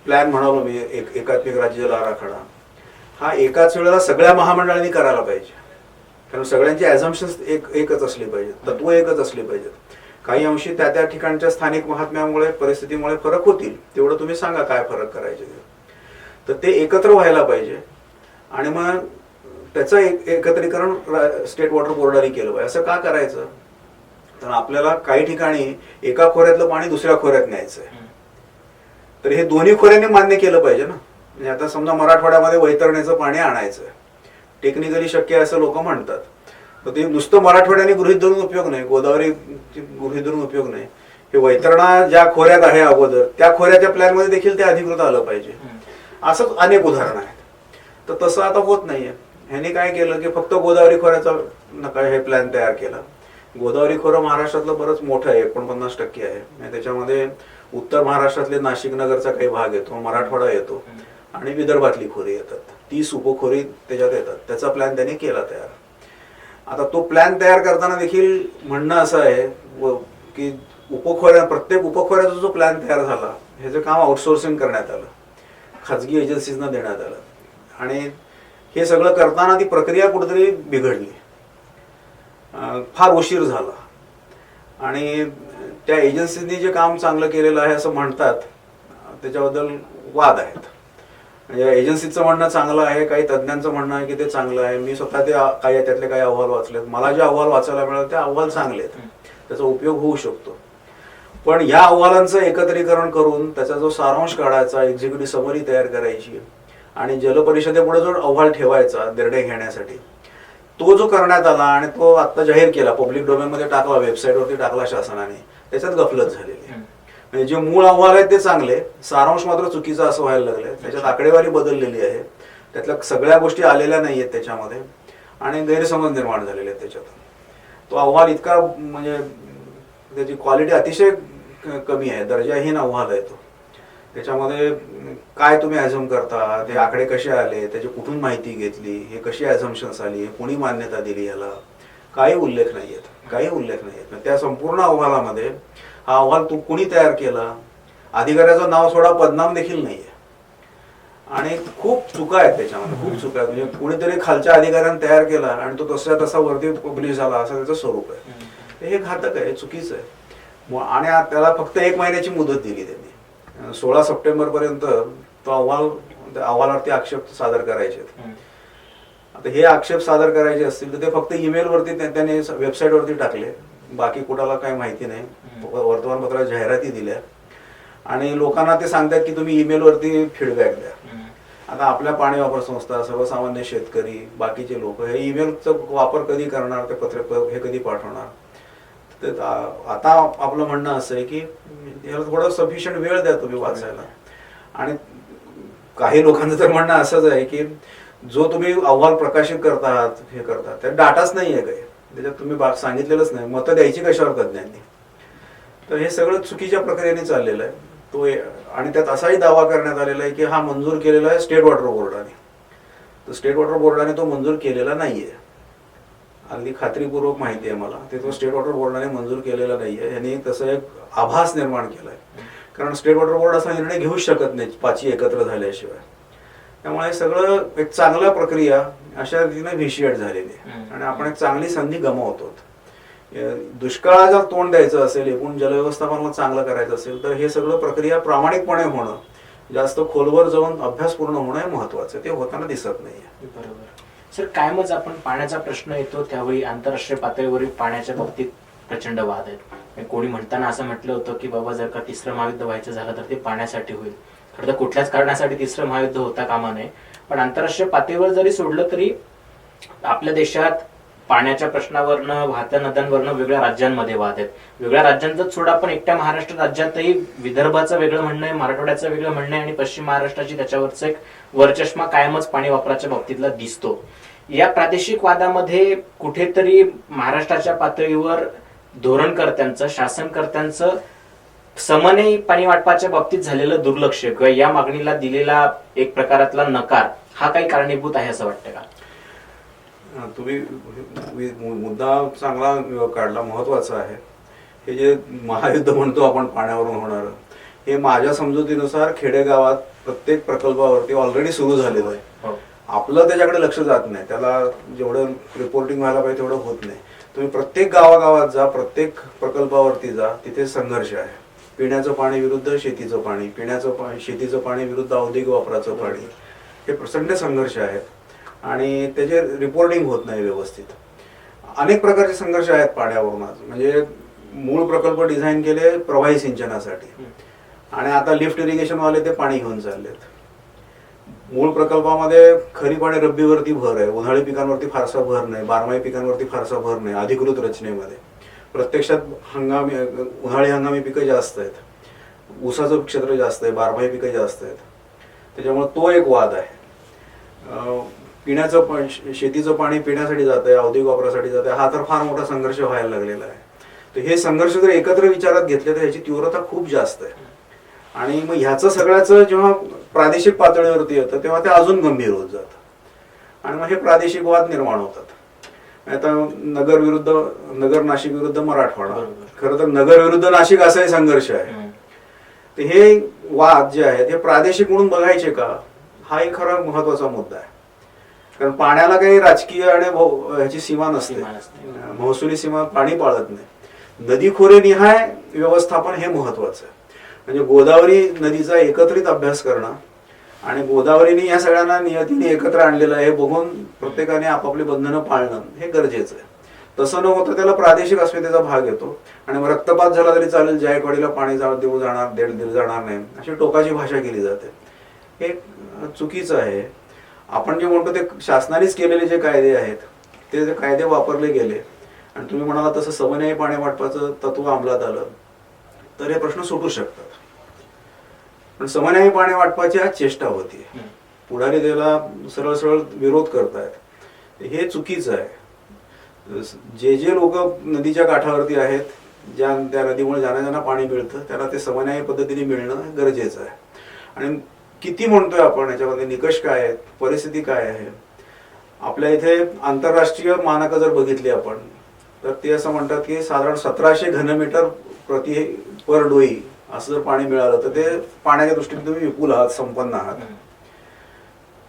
प्लॅन म्हणालो मी, एकात्मिक राज्य जल आराखडा, हा एकाच वेळेला सगळ्या महामंडळांनी करायला पाहिजे. कारण सगळ्यांची ॲझम्पशन्स एकच असली पाहिजेत, तत्व एकच असली पाहिजेत. काही अंशी त्या त्या ठिकाणच्या स्थानिक महात्म्यामुळे, परिस्थितीमुळे फरक होतील, तेवढं तुम्ही सांगा काय फरक करायचे. तर ते एकत्र व्हायला पाहिजे आणि मग त्याचं एकत्रीकरण स्टेट वॉटर बोर्डाने केलं पाहिजे. असं का करायचं, तर आपल्याला काही ठिकाणी एका खोऱ्यातलं पाणी दुसऱ्या खोऱ्यात न्यायचं आहे, तर हे दोन्ही खोऱ्यांनी मान्य केलं पाहिजे ना. म्हणजे आता समजा मराठवाड्यामध्ये वैतरणीचं पाणी आणायचं, टेक्निकली शक्य आहे असं लोक म्हणतात, तर ते नुसतं मराठवाड्याने गृहीत धरून उपयोग नाही, गोदावरी गृहीत धरून उपयोग नाही. हे वैतरणा ज्या खोऱ्यात आहे अगोदर, त्या खोऱ्याच्या प्लॅनमध्ये देखील ते अधिकृत आलं पाहिजे. असंच अनेक उदाहरणं आहेत. तर तसं आता होत नाहीये. ह्याने काय केलं की फक्त गोदावरी खोऱ्याचा नका हे प्लॅन तयार केला. गोदावरी खोरं महाराष्ट्रातलं बरंच मोठं आहे, 49% आहे. त्याच्यामध्ये उत्तर महाराष्ट्रातले नाशिक नगरचा काही भाग येतो, मराठवाडा येतो आणि विदर्भातली खोरी येतात. 30 उपखोरी त्याच्यात येतात. त्याचा प्लॅन त्यांनी केला तयार. आता तो प्लॅन तयार करताना देखील म्हणणं असं आहे की प्रत्येक उपखोऱ्याचा जो प्लॅन तयार झाला, ह्याचं काम आउटसोर्सिंग करण्यात आलं, खाजगी एजन्सीजना देण्यात आलं आणि हे सगळं करताना ती प्रक्रिया कुठेतरी बिघडली, फार उशीर झाला आणि त्या एजन्सीनी जे काम चांगलं केलेलं आहे असं म्हणतात, त्याच्याबद्दल वाद आहेत. म्हणजे एजन्सीचं म्हणणं चांगलं आहे, काही तज्ज्ञांचं म्हणणं आहे की ते चांगलं आहे. मी स्वतः ते त्यातले काही अहवाल वाचलेत, मला जे अहवाल वाचायला मिळाले ते अहवाल चांगले आहेत, त्याचा उपयोग होऊ शकतो. पण या अहवालांचं एकत्रीकरण करून त्याचा जो सारांश काढायचा, एक्झिक्युटिव्ह समरी तयार करायची आणि जलपरिषदेपुढे जो अहवाल ठेवायचा निर्णय घेण्यासाठी, तो जो करण्यात आला आणि तो आता जाहीर केला, पब्लिक डोमेनमध्ये टाकला, वेबसाईटवरती टाकला शासनाने, त्याच्यात गफलत झालेली आहे. म्हणजे जे मूळ अहवाल आहेत ते चांगले, सारांश मात्र चुकीचा असं व्हायला लागलंय. त्याच्यात आकडेवारी बदललेली आहे, त्यातल्या सगळ्या गोष्टी आलेल्या नाही आहेत त्याच्यामध्ये आणि गैरसमज निर्माण झालेले आहेत त्याच्यात. तो अहवाल इतका म्हणजे त्याची क्वालिटी अतिशय कमी आहे, दर्जाहीन अहवाल आहे तो. त्याच्यामध्ये काय तुम्ही ॲझ्युम करता, ते आकडे कसे आले, त्याची कुठून माहिती घेतली, हे कशी ॲझम्पशन्स आली, कोणी मान्यता दिली, याला काही उल्लेख नाही आहेत, काही उल्लेख नाही आहेत. त्या संपूर्ण अहवालामध्ये हा अहवाल कुणी तयार केला, अधिकाऱ्याचं नाव सोडा, पदनाम देखील नाहीये आणि खूप चुका आहेत त्याच्यामध्ये, खूप चुका आहेत. म्हणजे कुणीतरी खालच्या अधिकाऱ्याने तयार केला आणि तो तसा वरती पब्लिश झाला, असं त्याचं स्वरूप आहे. हे घातक आहे, चुकीचं आहे. आणि त्याला फक्त 1 महिन्याची मुदत दिली त्यांनी, 16 सप्टेंबर पर्यंत तो अहवालावरती आक्षेप सादर करायचे. आता हे आक्षेप सादर करायचे असतील तर ते फक्त ईमेलवरती त्यांनी वेबसाईटवरती टाकले, बाकी कुणाला काही माहिती नाही. वर्तमानपत्रात जाहिराती दिल्या आणि लोकांना ते सांगतात की तुम्ही ईमेलवरती फीडबॅक द्या आता आपल्या पाणी वापर संस्था, सर्वसामान्य शेतकरी, बाकीचे लोक हे ईमेलचा वापर कधी करणार, ते पत्र हे कधी पाठवणार. तर आता आपलं म्हणणं असं आहे की याला थोडं सफिशियंट वेळ द्या तुम्ही वाचायला. आणि काही लोकांचं तर म्हणणं असंच आहे की जो तुम्ही अहवाल प्रकाशित करता आहात, हे करता, त्यात डाटाच नाही आहे काही, त्याच्यात तुम्ही सांगितलेलंच नाही, मतं द्यायची कशावर तज्ञांनी. तर हे सगळं चुकीच्या प्रक्रियेने चाललेलं आहे. आणि त्यात असाही दावा करण्यात आलेला आहे की हा मंजूर केलेला आहे स्टेट वॉटर बोर्डाने. तर स्टेट वॉटर बोर्डाने तो मंजूर केलेला नाहीये, अगदी खात्रीपूर्वक माहिती आहे मला. ते तो स्टेट वॉटर बोर्डाने मंजूर केलेला नाहीये. यांनी तसं एक आभास निर्माण केलाय, कारण स्टेट वॉटर बोर्ड असा निर्णय घेऊच शकत नाही पाची एकत्र झाल्याशिवाय. त्यामुळे सगळं एक चांगल्या प्रक्रिया अशा रीतीने व्हिशिएट झालेली आहे आणि आपण एक चांगली संधी गमावतो. दुष्काळाला जर तोंड द्यायचं असेल, एकूण जलव्यवस्थापनाला चांगलं करायचं असेल, तर हे सगळं प्रक्रिया प्रामाणिकपणे होणं, जास्त खोलवर जाऊन अभ्यास पूर्ण होणं हे महत्वाचं. ते होताना दिसत नाहीये. बरोबर सर. कायमच आपण पाण्याचा प्रश्न येतो त्यावेळी आंतरराष्ट्रीय पातळीवरील पाण्याच्या बाबतीत प्रचंड वाद आहेत. कोणी म्हणताना असं म्हटलं होतं की बाबा जर का तिसरं महायुद्ध व्हायचं झालं तर ते पाण्यासाठी होईल. खरं तर कुठल्याच कारणासाठी तिसरं महायुद्ध होता कामा नये. पण आंतरराष्ट्रीय पातळीवर जरी सोडलं तरी आपल्या देशात पाण्याच्या प्रश्नावरनं, वाहत्या नद्यांवरनं वेगळ्या राज्यांमध्ये वाद आहेत. वेगळ्या राज्यांचाच सोडा, पण एकट्या महाराष्ट्र राज्यातही विदर्भाचं वेगळं म्हणणं आहे, मराठवाड्याचं वेगळं म्हणणं आहे आणि पश्चिम महाराष्ट्राची त्याच्यावरचा एक वरचष्मा कायमच पाणी वापराच्या बाबतीतला दिसतो. या प्रादेशिक वादामध्ये कुठेतरी महाराष्ट्राच्या पातळीवर धोरणकर्त्यांचं, शासनकर्त्यांचं समने पाणी वाटपाच्या बाबतीत झालेलं दुर्लक्ष किंवा या मागणीला दिलेला एक प्रकारातला नकार हा काही कारणीभूत आहे असं वाटतं का? तुम्ही मुद्दा चांगला काढला, महत्वाचा आहे. हे जे महायुद्ध म्हणतो आपण पाण्यावरून होणार, हे माझ्या समजुतीनुसार खेडेगावात प्रत्येक प्रकल्पावरती ऑलरेडी सुरू झालेलं आहे. आपलं त्याच्याकडे लक्ष जात नाही, त्याला जेवढं रिपोर्टिंग व्हायला पाहिजे तेवढं होत नाही. तुम्ही प्रत्येक गावागावात जा, प्रत्येक प्रकल्पावरती जा, तिथे संघर्ष आहे. पिण्याचं पाणी विरुद्ध शेतीचं पाणी, शेतीचं पाणी विरुद्ध औद्योगिक वापराचं पाणी, हे प्रचंड संघर्ष आहेत आणि त्याचे रिपोर्टिंग होत नाही व्यवस्थित. अनेक प्रकारचे संघर्ष आहेत पाण्यावरून. आज म्हणजे मूळ प्रकल्प डिझाईन केले प्रवाही सिंचनासाठी आणि आता लिफ्ट इरिगेशन वाले ते पाणी घेऊन चाललेत. मूळ प्रकल्पामध्ये खरीप आणि रब्बीवरती भर आहे, उन्हाळी पिकांवरती फारसा भर नाही, बारमाही पिकांवरती फारसा भर नाही अधिकृत रचनेमध्ये. प्रत्यक्षात उन्हाळी हंगामी पिकं जास्त आहेत, ऊसाचं क्षेत्र जास्त आहे, बारमाही पिकं जास्त आहेत. त्याच्यामुळे तो एक वाद आहे. शेतीचं पाणी पिण्यासाठी जात आहे, औद्योगिक वापरासाठी जात आहे, हा तर फार मोठा संघर्ष व्हायला लागलेला आहे. तर हे संघर्ष जर एकत्र विचारात घेतले तर ह्याची तीव्रता खूप जास्त आहे. आणि मग ह्याचं सगळ्याचं जेव्हा प्रादेशिक पातळीवरती येतं तेव्हा ते अजून गंभीर होत जातं आणि मग हे प्रादेशिक वाद निर्माण होतात. आता नगर नाशिक विरुद्ध मराठवाडा, खरं तर नगर विरुद्ध नाशिक असाही संघर्ष आहे. तर हे वाद जे आहेत हे प्रादेशिक म्हणून बघायचे का, हा एक खरा महत्वाचा मुद्दा आहे. कारण पाण्याला काही राजकीय आणि ह्याची सीमा नसते, महसुली सीमा पाणी पाळत नाही. नदी खोरे निहाय व्यवस्थापन हे महत्वाचं आहे. म्हणजे गोदावरी नदीचा एकत्रित अभ्यास करणं आणि गोदावरीने या सगळ्यांना नियतीने एकत्र आणलेलं आहे हे बघून प्रत्येकाने आपापली बंधनं पाळणं हे गरजेचं आहे. तसं न होतं त्याला प्रादेशिक अस्मितेचा भाग येतो आणि मग रक्तपात झाला तरी चालेल, जायकवाडीला पाणी दिलं जाणार नाही अशी टोकाची भाषा केली जाते. हे चुकीचं आहे. आपण जे म्हणतो ते शासनानेच केलेले जे कायदे आहेत ते जे कायदे वापरले गेले आणि तुम्ही म्हणाला तसं समन्वय पाणी वाटपाचं तत्व अंमलात आलं तर हे प्रश्न सुटू शकतात. पण समन्वय पाणी वाटपाची आज चेष्टा होती, पुढारी त्याला सरळ सरळ विरोध करतायत, हे चुकीचं आहे. जे लोक नदीच्या काठावरती आहेत, त्या नदीमुळे ज्यांना पाणी मिळतं त्यांना ते समन्वय पद्धतीने मिळणं गरजेचं आहे. आणि किती म्हणतोय आपण, याच्यामध्ये निकष काय आहेत, परिस्थिती काय आहे. आपल्या इथे आंतरराष्ट्रीय मानकं जर बघितली आपण तर ते असं म्हणतात की साधारण 1700 घनमीटर पर डोई असं जर पाणी मिळालं तर ते पाण्याच्या दृष्टीने तुम्ही विपुल आहात, संपन्न आहात.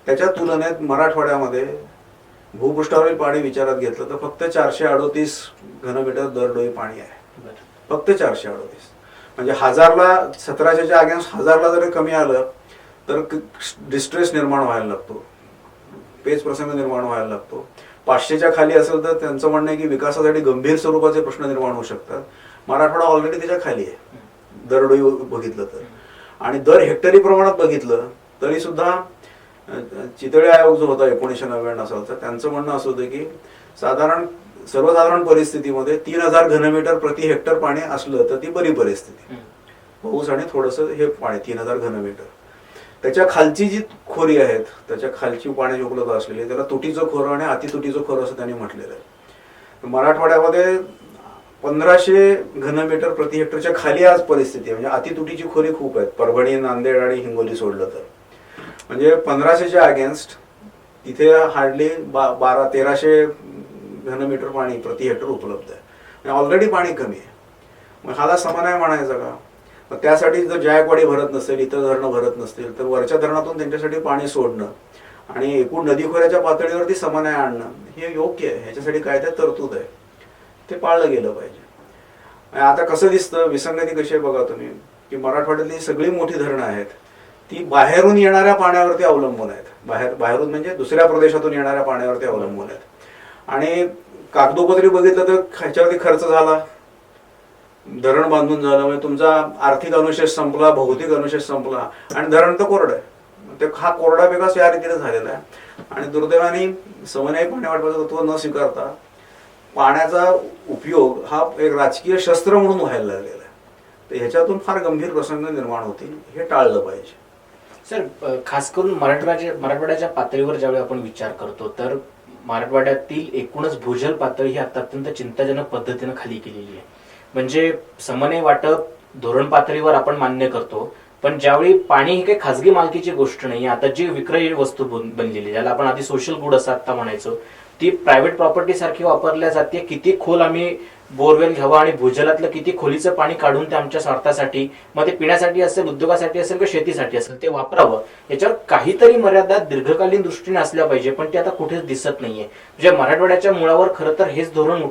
त्याच्या तुलनेत मराठवाड्यामध्ये भूपृष्ठावरील पाणी विचारात घेतलं तर फक्त 438 घनमीटर दर डोई पाणी आहे, फक्त 438. म्हणजे 1000ला 1700च्या अगेन्स्ट 1000ला जर कमी आलं तर डिस्ट्रेस निर्माण व्हायला लागतो, पेच प्रसंग निर्माण व्हायला लागतो. 500च्या खाली असेल तर त्यांचं म्हणणं आहे की विकासासाठी गंभीर स्वरूपाचे प्रश्न निर्माण होऊ शकतात. मराठवाडा ऑलरेडी त्याच्या खाली आहे दरडोई बघितलं तर. आणि दर हेक्टरी प्रमाणात बघितलं तरी सुद्धा चितळे आयोग जो होता 1999 सालचा, त्यांचं म्हणणं असं होतं की सर्वसाधारण परिस्थितीमध्ये 3000 घनमीटर प्रति हेक्टर पाणी असलं तर ती बरी परिस्थिती, पाऊस आणि थोडंसं हे पाणी 3000 घनमीटर. त्याच्या खालची जी खोरी आहेत, त्याच्या खालची पाण्याची उपलब्ध असलेली, त्याला तुटीचं खोरं आणि अतितुटीचं खोरं असं त्यांनी म्हटलेलं आहे. मराठवाड्यामध्ये 1500 घनमीटर प्रति हेक्टरच्या खाली आज परिस्थिती आहे. म्हणजे अतितुटीची खोरी खूप आहेत, परभणी, नांदेड आणि हिंगोली सोडलं तर. म्हणजे 1500च्या अगेन्स्ट तिथे हार्डली 1300 घनमीटर पाणी प्रति हेक्टर उपलब्ध आहे. ऑलरेडी पाणी कमी आहे. मग हाला समन्वय म्हणायचा का? मग त्यासाठी जर जायकवाडी भरत नसेल, इतर धरणं भरत नसतील, तर वरच्या धरणातून त्यांच्यासाठी पाणी सोडणं आणि एकूण नदीखोऱ्याच्या पातळीवरती समन्वय आणणं हे योग्य आहे. ह्याच्यासाठी कायद्यात तरतूद आहे, ते पाळलं गेलं पाहिजे. आता कसं दिसतं, विसंगती कशी आहे बघा तुम्ही, की मराठवाड्यातली सगळी मोठी धरणं आहेत ती बाहेरून येणाऱ्या पाण्यावरती अवलंबून आहेत. बाहेरून म्हणजे दुसऱ्या प्रदेशातून येणाऱ्या पाण्यावरती अवलंबून आहेत. आणि कागदोपत्री बघितलं तर ह्याच्यावरती खर्च झाला, धरण बांधून झालं, म्हणजे तुमचा आर्थिक अनुशेष संपला, भौतिक अनुशेष संपला आणि धरण तर कोरडं आहे. ते हा कोरडा विकास या रीतीने झालेला आहे. आणि दुर्दैवाने समन्वय पाणी वाटपाचं तत्व न स्वीकारता पाण्याचा उपयोग हा एक राजकीय शस्त्र म्हणून व्हायला लागलेला आहे. तर ह्याच्यातून फार गंभीर प्रसंग निर्माण होतील, हे टाळलं पाहिजे. सर, खास करून मराठवाड्याच्या पातळीवर ज्यावेळी आपण विचार करतो तर मराठवाड्यातील एकूणच भूजल पातळी ही आता अत्यंत चिंताजनक पद्धतीनं खाली गेलेली आहे. म्हणजे समन्वय वाटप धोरण पातळीवर आपण मान्य करतो, पण ज्यावेळी पाणी ही काही खासगी मालकीची गोष्ट नाही, आता जी विक्रय वस्तू बनलेली, ज्याला आपण आधी सोशल गुड असं आता म्हणायचो, ती प्रायव्हेट प्रॉपर्टी सारखी वापरल्या जाते. किती खोल आम्ही बोरवेल घ्यावा आणि भूजलातलं किती खोलीचं पाणी काढून ते आमच्या स्वार्थासाठी, मग ते पिण्यासाठी असेल, उद्योगासाठी असेल किंवा शेतीसाठी असेल, ते वापरावं. याच्यावर काहीतरी मर्यादा दीर्घकालीन दृष्टीने असल्या पाहिजे, पण ते आता कुठेच दिसत नाहीये. म्हणजे मराठवाड्याच्या मुळावर खरं तर हेच धोरण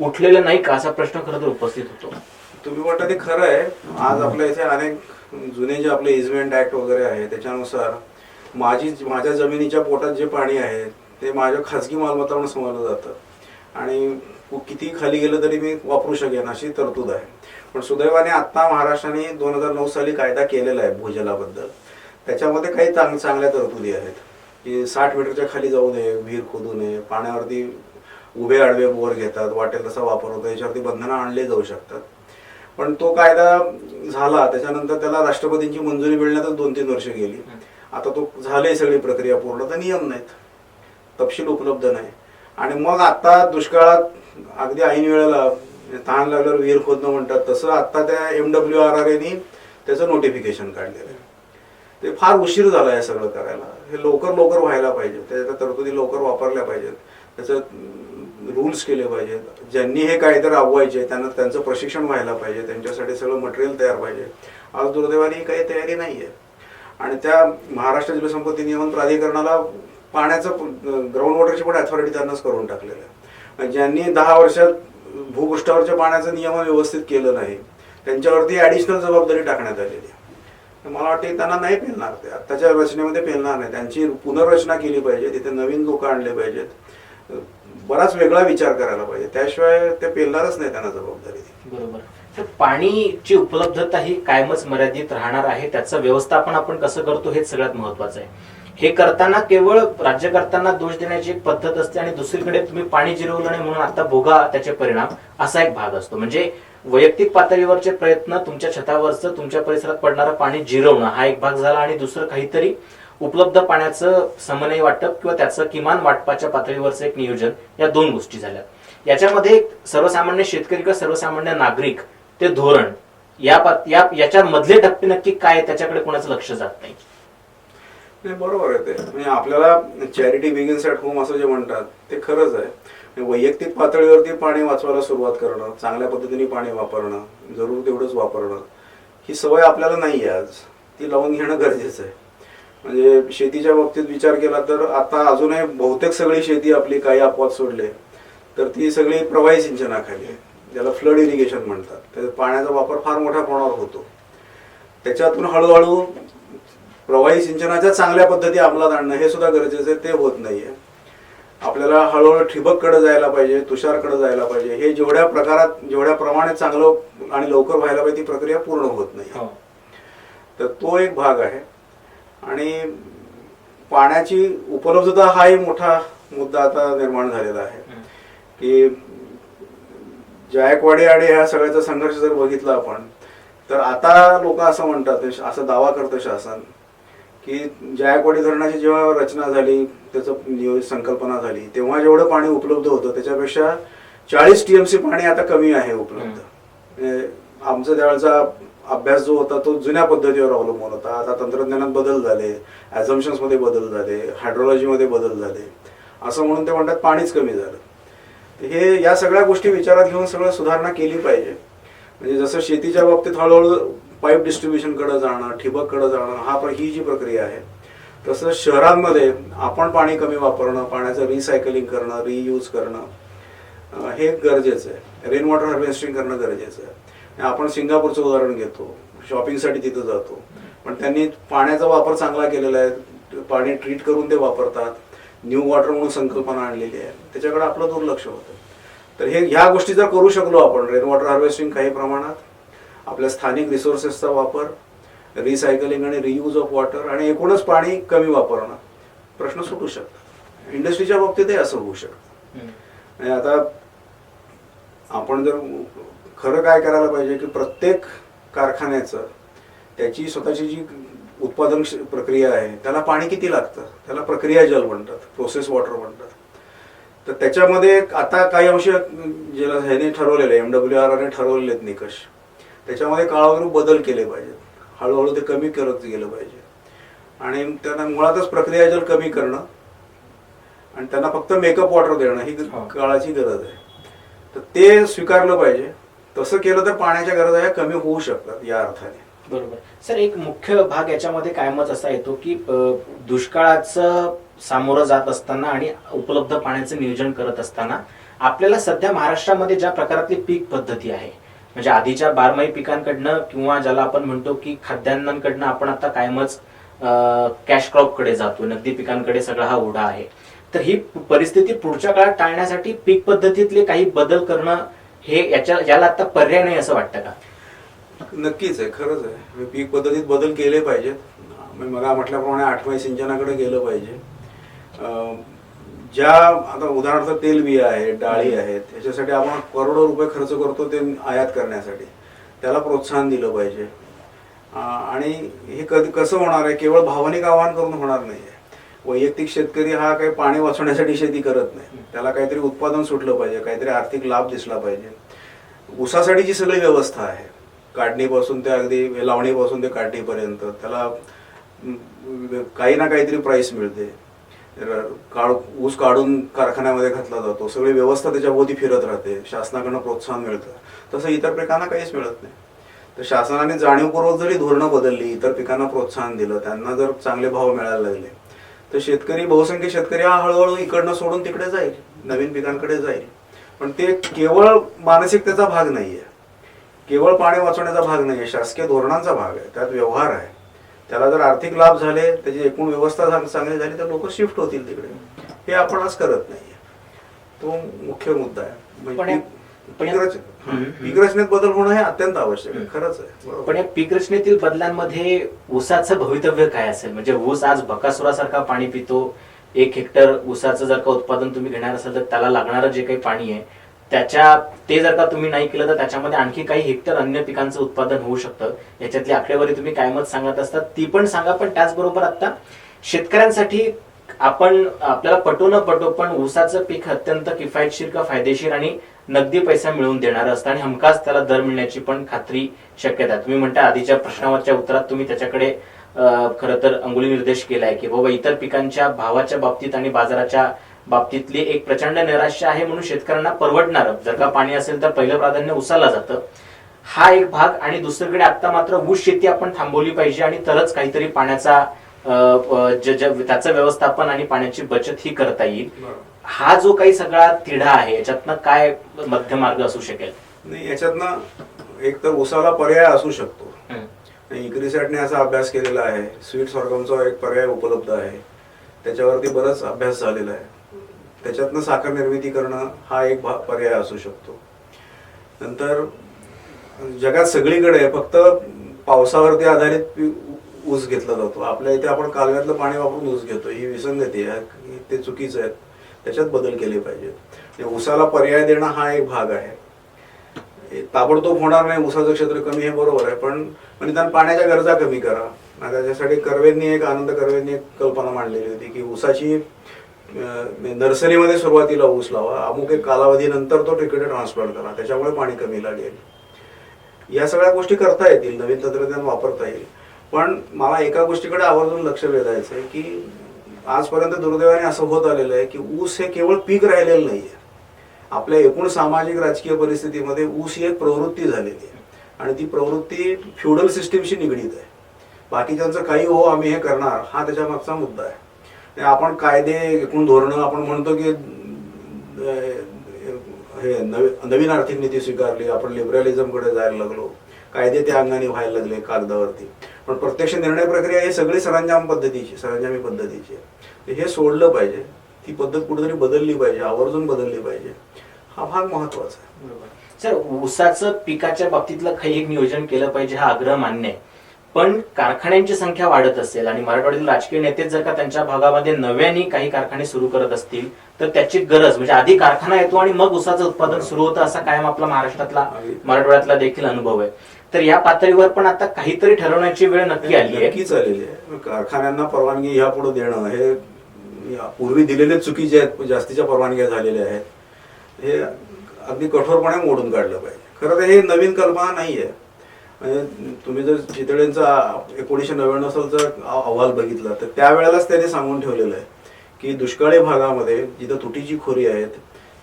उठलेलं नाही का, असा प्रश्न खरं तर उपस्थित होतो. तुम्ही म्हणता ते खरं आहे. आज आपल्या इथे अनेक जुने जे आपले इजमेंट ऍक्ट वगैरे आहे त्याच्यानुसार माझ्या जमिनीच्या पोटात जे पाणी आहे ते माझ्या खासगी मालमत्ता म्हणून समजलं जातं आणि किती खाली गेलं तरी मी वापरू शकेन अशी तरतूद आहे. पण सुदैवाने आता महाराष्ट्राने 2009 साली कायदा केलेला आहे भूजलाबद्दल. त्याच्यामध्ये काही चांगल्या तरतुदी आहेत की 60 मीटरच्या खाली जाऊ नये, विहीर खोदू नये, पाण्यावरती उभे आडवे बोर घेतात, वाटेल तसा वापर होतो, याच्यावरती बंधनं आणले जाऊ शकतात. पण तो कायदा झाला त्याच्यानंतर त्याला राष्ट्रपतींची मंजुरी मिळण्यातच 2-3 वर्ष गेली. आता तो झाली सगळी प्रक्रिया पूर्ण, तर नियम नाहीत, तपशील उपलब्ध नाही. आणि मग आता दुष्काळात अगदी ऐन वेळेला तहान लागल्यावर विहीर खोदणं म्हणतात तसं आता त्या MWRRA त्याचं नोटिफिकेशन काढलेलं आहे. ते फार उशीर झाला आहे सगळं करायला. हे लवकर व्हायला पाहिजे. त्याच्या तरतुदी लवकर वापरल्या पाहिजेत, त्याचं रूल्स केले पाहिजेत. ज्यांनी हे कायदे राबवायचे त्यांना त्यांचं प्रशिक्षण व्हायला पाहिजे, त्यांच्यासाठी सगळं मटेरियल तयार पाहिजे. आज दुर्दैवाने ही काही तयारी नाही आहे. आणि त्या महाराष्ट्र जलसंपत्ती नियमन प्राधिकरणाला पाण्याचं ग्राउंड वॉटरची पण अथॉरिटी त्यांनाच करून टाकलेलं आहे. ज्यांनी 10 वर्षात भूपृष्ठावरच्या पाण्याचं नियमन व्यवस्थित केलं नाही त्यांच्यावरती ॲडिशनल जबाबदारी टाकण्यात आलेली आहे. मला वाटतं त्यांना नाही पेलणार, ते आत्ताच्या रचनेमध्ये पेलणार नाही. त्यांची पुनर्रचना केली पाहिजे, तिथे नवीन लोक आणले पाहिजेत, बराच वेगळा विचार करायला पाहिजे, त्याशिवाय ते पेलणारच नाही त्यांना जबाबदारी. बरोबर. तर पाणीची उपलब्धता ही कायमच मर्यादित राहणार आहे. त्याचं व्यवस्थापन आपण कसं करतो हेच सगळ्यात महत्वाचं आहे. हे करताना केवळ राज्यकर्त्यांना दोष देण्याची एक पद्धत असते आणि दुसरीकडे तुम्ही पाणी जिरवलं नाही म्हणून आता भोगा त्याचे परिणाम असा एक भाग असतो. म्हणजे वैयक्तिक पातळीवरचे प्रयत्न, तुमच्या छतावरचं तुमच्या परिसरात पडणारं पाणी जिरवणं हा एक भाग झाला आणि दुसरं काहीतरी उपलब्ध पाण्याचं समन्वय वाटप किंवा त्याचं किमान वाटपाच्या पातळीवरचं एक नियोजन, या 2 गोष्टी झाल्या. याच्यामध्ये सर्वसामान्य शेतकरी किंवा सर्वसामान्य नागरिक ते धोरण याच्या मधले टप्पे नक्की काय, त्याच्याकडे कोणाचं लक्ष जात नाही. बरोबर आहे ते. म्हणजे आपल्याला चॅरिटी बिगिन्स ॲट होम असं जे म्हणतात ते खरंच आहे. वैयक्तिक पातळीवरती पाणी वाचवायला सुरुवात करणं, चांगल्या पद्धतीने पाणी वापरणं, जरूर तेवढंच वापरणं, ही सवय आपल्याला नाही आहे आज, ती लावून घेणं गरजेचं आहे. म्हणजे शेतीच्या बाबतीत विचार केला तर आता अजूनही बहुतेक सगळी शेती आपली, काही अपवाद सोडले तर ती सगळी प्रवाही सिंचनाखाली आहे, ज्याला फ्लड इरिगेशन म्हणतात. त्याचा पाण्याचा वापर फार मोठ्या प्रमाणावर होतो. त्याच्यातून हळूहळू प्रवाही सिंचनाच्या चांगल्या पद्धती अंमलात आणणं हे सुद्धा गरजेचं आहे, ते होत नाहीये. आपल्याला हळूहळू ठिबककडे जायला पाहिजे, तुषारकडे जायला पाहिजे. हे जेवढ्या प्रमाणात चांगलं आणि लवकर व्हायला पाहिजे ती प्रक्रिया पूर्ण होत नाही. तर तो एक भाग आहे. आणि पाण्याची उपलब्धता हाही मोठा मुद्दा आता निर्माण झालेला आहे की जायकवाडी आणि ह्या सगळ्याचा संघर्ष जर बघितला आपण तर आता लोक असं म्हणतात, असं दावा करतं शासन की जायकवाडी धरणाची जेव्हा रचना झाली, त्याचं संकल्पना झाली, तेव्हा जेवढं पाणी उपलब्ध होतं त्याच्यापेक्षा 40 TMC पाणी आता कमी आहे उपलब्ध. आमचा त्यावेळेचा अभ्यास जो होता तो जुन्या पद्धतीवर अवलंबून होता. आता तंत्रज्ञानात बदल झाले, ॲझम्पशन्समध्ये बदल झाले, हायड्रोलॉजीमध्ये बदल झाले, असं म्हणून ते म्हणतात पाणीच कमी झालं. हे या सगळ्या गोष्टी विचारात घेऊन सगळं सुधारणा केली पाहिजे. म्हणजे जसं शेतीच्या बाबतीत हळूहळू पाईप डिस्ट्रीब्युशनकडे जाणं, ठिबककडे जाणं, ही जी प्रक्रिया आहे, तसं शहरांमध्ये आपण पाणी कमी वापरणं, पाण्याचं रिसायकलिंग करणं, रियूज करणं हे गरजेचं आहे. रेन वॉटर हार्वेस्टिंग करणं गरजेचं आहे. आपण सिंगापूरचं उदाहरण घेतो, शॉपिंगसाठी तिथं जातो, पण त्यांनी पाण्याचा वापर चांगला केलेला आहे, पाणी ट्रीट करून ते वापरतात, न्यू वॉटर म्हणून संकल्पना आणलेली आहे, त्याच्याकडे आपलं दुर्लक्ष होतं. तर ह्या गोष्टी जर करू शकलो आपण, रेन वॉटर हार्वेस्टिंग काही प्रमाणात, आपल्या स्थानिक रिसोर्सेसचा वापर, रिसायकलिंग आणि रियूज ऑफ वॉटर, आणि एकूणच पाणी कमी वापरणं, प्रश्न सुटू शकतात. इंडस्ट्रीच्या बाबतीतही असं होऊ शकतं. आणि आता आपण जर खरं काय करायला पाहिजे की प्रत्येक कारखान्याचं त्याची स्वतःची जी उत्पादन प्रक्रिया आहे त्याला पाणी किती लागतं, त्याला प्रक्रिया जल म्हणतात, प्रोसेस वॉटर म्हणतात. तर त्याच्यामध्ये आता काही अंश ज्याला ह्याने ठरवलेले, MWR ने ठरवलेले आहेत निकष, त्याच्यामध्ये काळानुरूप बदल केले पाहिजेत. हळूहळू ते कमी करत गेलं पाहिजे. आणि त्यांना मुळातच प्रक्रिया जल कमी करणं आणि त्यांना फक्त मेकअप वॉटर देणं ही काळाची गरज आहे. तर ते स्वीकारलं पाहिजे. तसं केलं तर पाण्याच्या गरजा ह्या कमी होऊ शकतात या अर्थाने. बरोबर सर. एक मुख्य भाग याच्यामध्ये कायमच असा येतो की दुष्काळाचं सामोरं जात असताना आणि उपलब्ध पाण्याचं नियोजन करत असताना आपल्याला सध्या महाराष्ट्रामध्ये ज्या प्रकारातली पीक पद्धती आहे, म्हणजे आधीच्या बारमाही पिकांकडनं किंवा ज्याला आपण म्हणतो की खाद्यान्नांकडनं आपण आता कायमच कॅश क्रॉपकडे जातो, नगदी पिकांकडे सगळा हा ओढा आहे. तर ही परिस्थिती पुढच्या काळात टाळण्यासाठी पीक पद्धतीतले काही बदल करणं हे याला आता पर्याय नाही असं वाटतं का? नक्कीच आहे, खरंच आहे. पीक पद्धतीत बदल केले पाहिजेत. मला म्हटल्याप्रमाणे 8माही सिंचनाकडे गेलं पाहिजे. ज्या आता उदाहरणार्थ तेलबिया आहेत, डाळी आहेत, याच्यासाठी आपण करोडो रुपये खर्च करतो ते आयात करण्यासाठी, त्याला प्रोत्साहन दिलं पाहिजे. आणि हे कसं होणार आहे, केवळ भावनिक आवाहन करून होणार नाही आहे. वैयक्तिक शेतकरी हा काही पाणी वाचवण्यासाठी शेती करत नाही, त्याला काहीतरी उत्पादन सुटलं पाहिजे, काहीतरी आर्थिक लाभ दिसला पाहिजे. ऊसासाठी जी सगळी व्यवस्था आहे, काढणीपासून ते अगदी लावणीपासून ते काढणीपर्यंत, त्याला काही ना काहीतरी प्राईस मिळते. ऊस काढून कारखान्यामध्ये घातला जातो, सगळी व्यवस्था त्याच्याभोवती फिरत राहते, शासनाकडनं प्रोत्साहन मिळतं. तसं इतर पिकांना काहीच मिळत नाही. तर शासनाने जाणीवपूर्वक जरी धोरणं बदलली, इतर पिकांना प्रोत्साहन दिलं, त्यांना जर चांगले भाव मिळायला लागले, तर शेतकरी, बहुसंख्य शेतकरी हा हळूहळू इकडनं सोडून तिकडे जाईल, नवीन पिकांकडे जाईल. पण ते केवळ मानसिकतेचा भाग नाहीये, केवळ पाणी वाचवण्याचा भाग नाहीये, शासकीय धोरणांचा भाग आहे, त्यात व्यवहार आहे. त्याला जर आर्थिक लाभ झाले, त्याची एकूण व्यवस्था चांगली झाली, तर लोक शिफ्ट होतील तिकडे. हे आपण आज करत नाहीये. तो मुख्य मुद्दा आहे. पीक रचनेत बदल होणं हे अत्यंत आवश्यक आहे, खरंच आहे. पण या पीक रचनेतील बदलांमध्ये ऊसाचं भवितव्य काय असेल? म्हणजे ऊस आज बकासुरासारखा पाणी पितो. 1 हेक्टर ऊसाचं जर का उत्पादन तुम्ही घेणार असाल तर त्याला लागणारं जे काही पाणी आहे ते जर का तुम्ही नाही केलं तर त्याच्यामध्ये आणखी काही हेक्टर अन्य पिकांचं उत्पादन होऊ शकतं. याच्यातली आकडेवारी तुम्ही कायमच सांगत असतात, ती पण सांगा. पण त्याचबरोबर आता शेतकऱ्यांसाठी आपल्याला पटो न पटो पण ऊसाचं पीक अत्यंत किफायतशीर का फायदेशीर आणि नगदी पैसा मिळवून देणारं असतं आणि हमखास त्याला दर मिळण्याची पण खात्री शक्यता आहे. तुम्ही म्हणता आधीच्या प्रश्नावरच्या उत्तरात तुम्ही त्याच्याकडे खरं तर अंगुली निर्देश केलाय की बाबा इतर पिकांच्या भावाच्या बाबतीत आणि बाजाराच्या बाबतीतली एक प्रचंड नैराश्य आहे, म्हणून शेतकऱ्यांना परवडणार जर का पाणी असेल तर पहिलं प्राधान्य ऊसाला जातं. हा एक भाग. आणि दुसरीकडे आता मात्र ऊस शेती आपण थांबवली पाहिजे आणि तरच काहीतरी पाण्याचा त्याचं व्यवस्थापन आणि पाण्याची बचत ही करता येईल. हा जो काही सगळा तिढा आहे याच्यातनं काय मध्य मार्ग असू शकेल? नाही, याच्यातनं एक तर ऊसाला पर्याय असू शकतो. इक्रिसॅटने असा अभ्यास केलेला आहे, स्वीट सॉर्गमचा एक पर्याय उपलब्ध आहे, त्याच्यावरती बराच अभ्यास झालेला आहे. त्याच्यातनं साखर निर्मिती करणं हा एक पर्याय असू शकतो. नंतर जगात सगळीकडे फक्त पावसावरती आधारित ऊस घेतला जातो. आपल्या इथे आपण कालव्यातलं पाणी वापरून ऊस घेतो. ही विसंगती आहे, ते चुकीचं आहे. त्याच्यात बदल केले पाहिजेत. ऊसाला पर्याय देणं हा एक भाग आहे. ताबडतोब होणार नाही, ऊसाचं क्षेत्र कमी हे बरोबर आहे, पण निदान पाण्याच्या गरजा कमी करा. त्याच्यासाठी आनंद कर्वेंनी एक कल्पना मांडलेली होती की ऊसाची नर्सरीमध्ये सुरुवातीला ऊस लावा, अमुक एक कालावधीनंतर तो तिकडे ट्रान्सप्लांट करा, त्याच्यामुळे पाणी कमी लागेल. या सगळ्या गोष्टी करता येतील, नवीन तंत्रज्ञान वापरता येईल. पण मला एका गोष्टीकडे आवर्जून लक्ष वेधायचं आहे की आजपर्यंत दुर्दैवाने असं होत आलेलं आहे की ऊस हे केवळ पीक राहिलेलं नाहीये. आपल्या एकूण सामाजिक राजकीय परिस्थितीमध्ये ऊस ही एक प्रवृत्ती झालेली आहे आणि ती प्रवृत्ती फ्युडल सिस्टीमशी निगडीत आहे. बाकीच्यांचं काही हो आम्ही हे करणार हा त्याच्या मागचा मुद्दा आहे. आपण कायदे, एकूण धोरणं, आपण म्हणतो की हे नवीन आर्थिक नीती स्वीकारली, आपण लिबरलिझमकडे जायला लागलो, कायदे त्या अंगाने व्हायला लागले कागदावरती, पण प्रत्यक्ष निर्णय प्रक्रिया ही सगळी सरंजामी पद्धतीची आहे. हे सोडलं पाहिजे, ती पद्धत कुठेतरी बदलली पाहिजे, आवर्जून बदलली पाहिजे. हा भाग महत्वाचा आहे. सर, ऊसाचं पिकाच्या बाबतीतलं काही एक नियोजन केलं पाहिजे हा आग्रह मान्य आहे, पण कारखान्यांची संख्या वाढत असेल आणि मराठवाड्यातील राजकीय नेते जर का त्यांच्या भागामध्ये नव्याने काही कारखाने सुरू करत असतील तर त्याची गरज म्हणजे आधी कारखाना येतो आणि मग ऊसाचं उत्पादन सुरू होतं, असा कायम आपला महाराष्ट्रातला, मराठवाड्यातला देखील अनुभव आहे. तर या पातळीवर पण आता काहीतरी ठरवण्याची वेळ नक्की आली आहे. नक्कीच आलेली आहे. कारखान्यांना परवानगी ह्यापुढे देणं हे पूर्वी दिलेले चुकीचे आहेत, जास्तीच्या परवानग्या झालेल्या आहेत, हे अगदी कठोरपणे मोडून काढलं पाहिजे. खरं तर हे नवीन कल्पना नाही आहे. म्हणजे तुम्ही जर चितळेंचा 1999 सालचा अहवाल बघितला तर त्यावेळेलाच त्यांनी सांगून ठेवलेलं आहे की दुष्काळी भागामध्ये जिथं तुटीची खोरी आहेत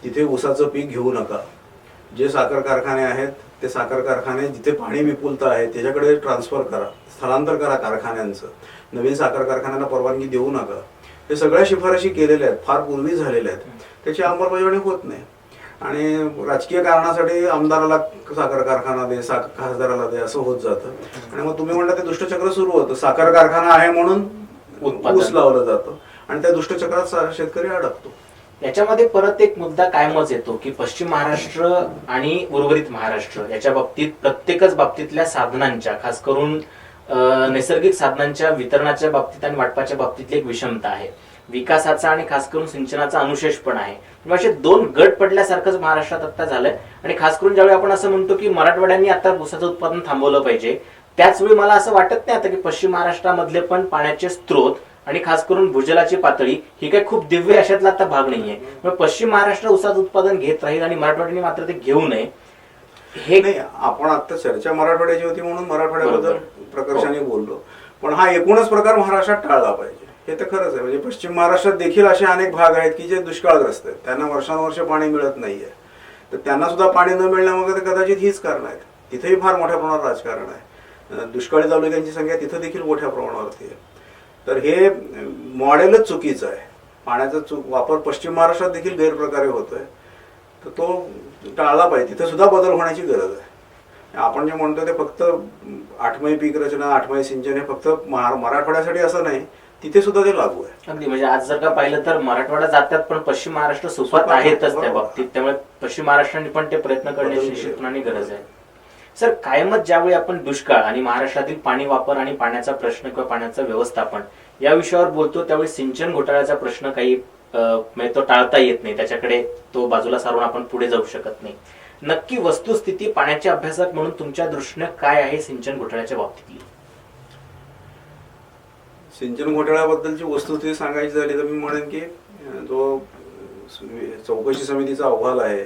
तिथे ऊसाचं पीक घेऊ नका. जे साखर कारखाने आहेत ते साखर कारखाने जिथे पाणी विपुलता आहे त्याच्याकडे ट्रान्सफर करा, स्थलांतर करा कारखान्यांचं. नवीन साखर कारखान्यांना परवानगी देऊ नका. हे सगळ्या शिफारशी केलेल्या आहेत, फार पूर्वी झालेल्या आहेत. त्याची अंमलबजावणी होत नाही आणि राजकीय कारणासाठी आमदाराला साखर कारखाना दे, खासदाराला दे असं होत जातं. आणि मग तुम्ही म्हणता ते दुष्टचक्र सुरू होतं. साखर कारखाना आहे म्हणून ऊस लावलं जातं आणि त्या दुष्टचक्रात शेतकरी अडकतो. याच्यामध्ये परत एक मुद्दा कायमच येतो की पश्चिम महाराष्ट्र आणि उर्वरित महाराष्ट्र याच्या बाबतीत प्रत्येकच बाबतीतल्या साधनांच्या, खास करून नैसर्गिक साधनांच्या वितरणाच्या बाबतीत आणि वाटपाच्या बाबतीतली एक विषमता आहे. विकासाचा आणि खास करून सिंचनाचा अनुशेष पण आहे. असे दोन गट पडल्यासारखंच महाराष्ट्रात आता झालंय. आणि खास करून ज्यावेळी आपण असं म्हणतो की मराठवाड्यांनी आता ऊसाचं उत्पादन थांबवलं पाहिजे, त्याचवेळी मला असं वाटत नाही आता की पश्चिम महाराष्ट्रामधले पण पाण्याचे स्त्रोत आणि खास करून भूजलाची पातळी ही काही खूप दिव्य अशातला आता भाग नाहीये. पश्चिम महाराष्ट्र ऊसाचं उत्पादन घेत राहील आणि मराठवाड्याने मात्र ते घेऊ नये. हे नाही, आपण आता चर्चा मराठवाड्याची होती म्हणून मराठवाड्याबद्दल प्रकर्षाने बोललो, पण हा एकूणच प्रकार महाराष्ट्रात टाळला पाहिजे. हे तर खरंच आहे. म्हणजे पश्चिम महाराष्ट्रात देखील असे अनेक भाग आहेत की जे दुष्काळग्रस्त आहेत, त्यांना वर्षानुवर्ष पाणी मिळत नाहीये. तर त्यांना सुद्धा पाणी न मिळण्यामागे कदाचित हीच कारण आहेत. तिथेही फार मोठ्या प्रमाणात राजकारण आहे. दुष्काळी तालुक्यांची संख्या तिथं देखील मोठ्या प्रमाणावरती आहे. तर हे मॉडेलच चुकीचं आहे. पाण्याचा वापर पश्चिम महाराष्ट्रात देखील गैरप्रकारे होतोय, तर तो टाळला पाहिजे. तिथे सुद्धा बदल होण्याची गरज आहे. आपण जे म्हणतो ते फक्त आठमय पीक रचना, आठमय सिंचन हे फक्त मराठवाड्यासाठी असं नाही, तिथे सुद्धा ते लागू आहे. अगदी म्हणजे आज जर का पाहिलं तर मराठवाडा जातात पण पश्चिम महाराष्ट्र सुपात आहेतच त्या बाबतीत. त्यामुळे पश्चिम महाराष्ट्राने पण ते प्रयत्न करण्याची निश्चितपणे गरज आहे. सर, कायमच ज्यावेळी आपण दुष्काळ आणि महाराष्ट्रातील पाणी वापर आणि पाण्याचा प्रश्न किंवा पाण्याचं व्यवस्थापन या विषयावर बोलतो त्यावेळी सिंचन घोटाळ्याचा प्रश्न काही म्हणजे तो टाळता येत नाही, त्याच्याकडे तो बाजूला सारून आपण पुढे जाऊ शकत नाही. नक्की वस्तुस्थिती पाण्याचे अभ्यासक म्हणून तुमच्या दृष्टीने काय आहे सिंचन घोटाळ्याच्या बाबतीतली? सिंचन घोटाळ्याबद्दलची वस्तुस्थिती सांगायची झाली तर मी म्हणेन की जो चौकशी समितीचा अहवाल आहे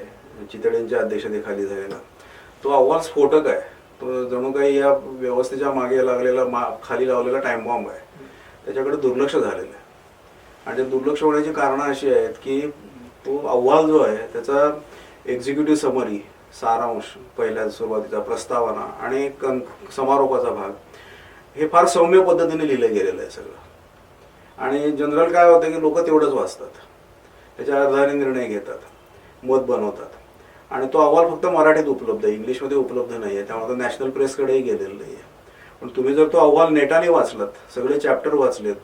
चितळेंच्या अध्यक्षतेखाली झालेला, तो अहवाल स्फोटक आहे. तो जणू काही या व्यवस्थेच्या मागे लागलेला खाली लावलेला टाइम बॉम्ब आहे. त्याच्याकडे दुर्लक्ष झालेलं आहे. आणि दुर्लक्ष होण्याची कारणं अशी आहेत की तो अहवाल जो आहे त्याचा एक्झिक्युटिव्ह समरी, सारांश, पहिल्या सुरुवातीचा प्रस्तावना आणि समारोपाचा भाग हे फार सौम्य पद्धतीने लिहिलं गेलेलं आहे सगळं. आणि जनरल काय होतं की लोक तेवढंच वाचतात, त्याच्या आधारे निर्णय घेतात, मत बनवतात. आणि तो अहवाल फक्त मराठीत उपलब्ध आहे, इंग्लिशमध्ये उपलब्ध नाही आहे, त्यामुळे तो नॅशनल प्रेसकडेही गेलेलं नाही आहे. पण तुम्ही जर तो अहवाल नेटाने वाचलात, सगळे चॅप्टर वाचलेत,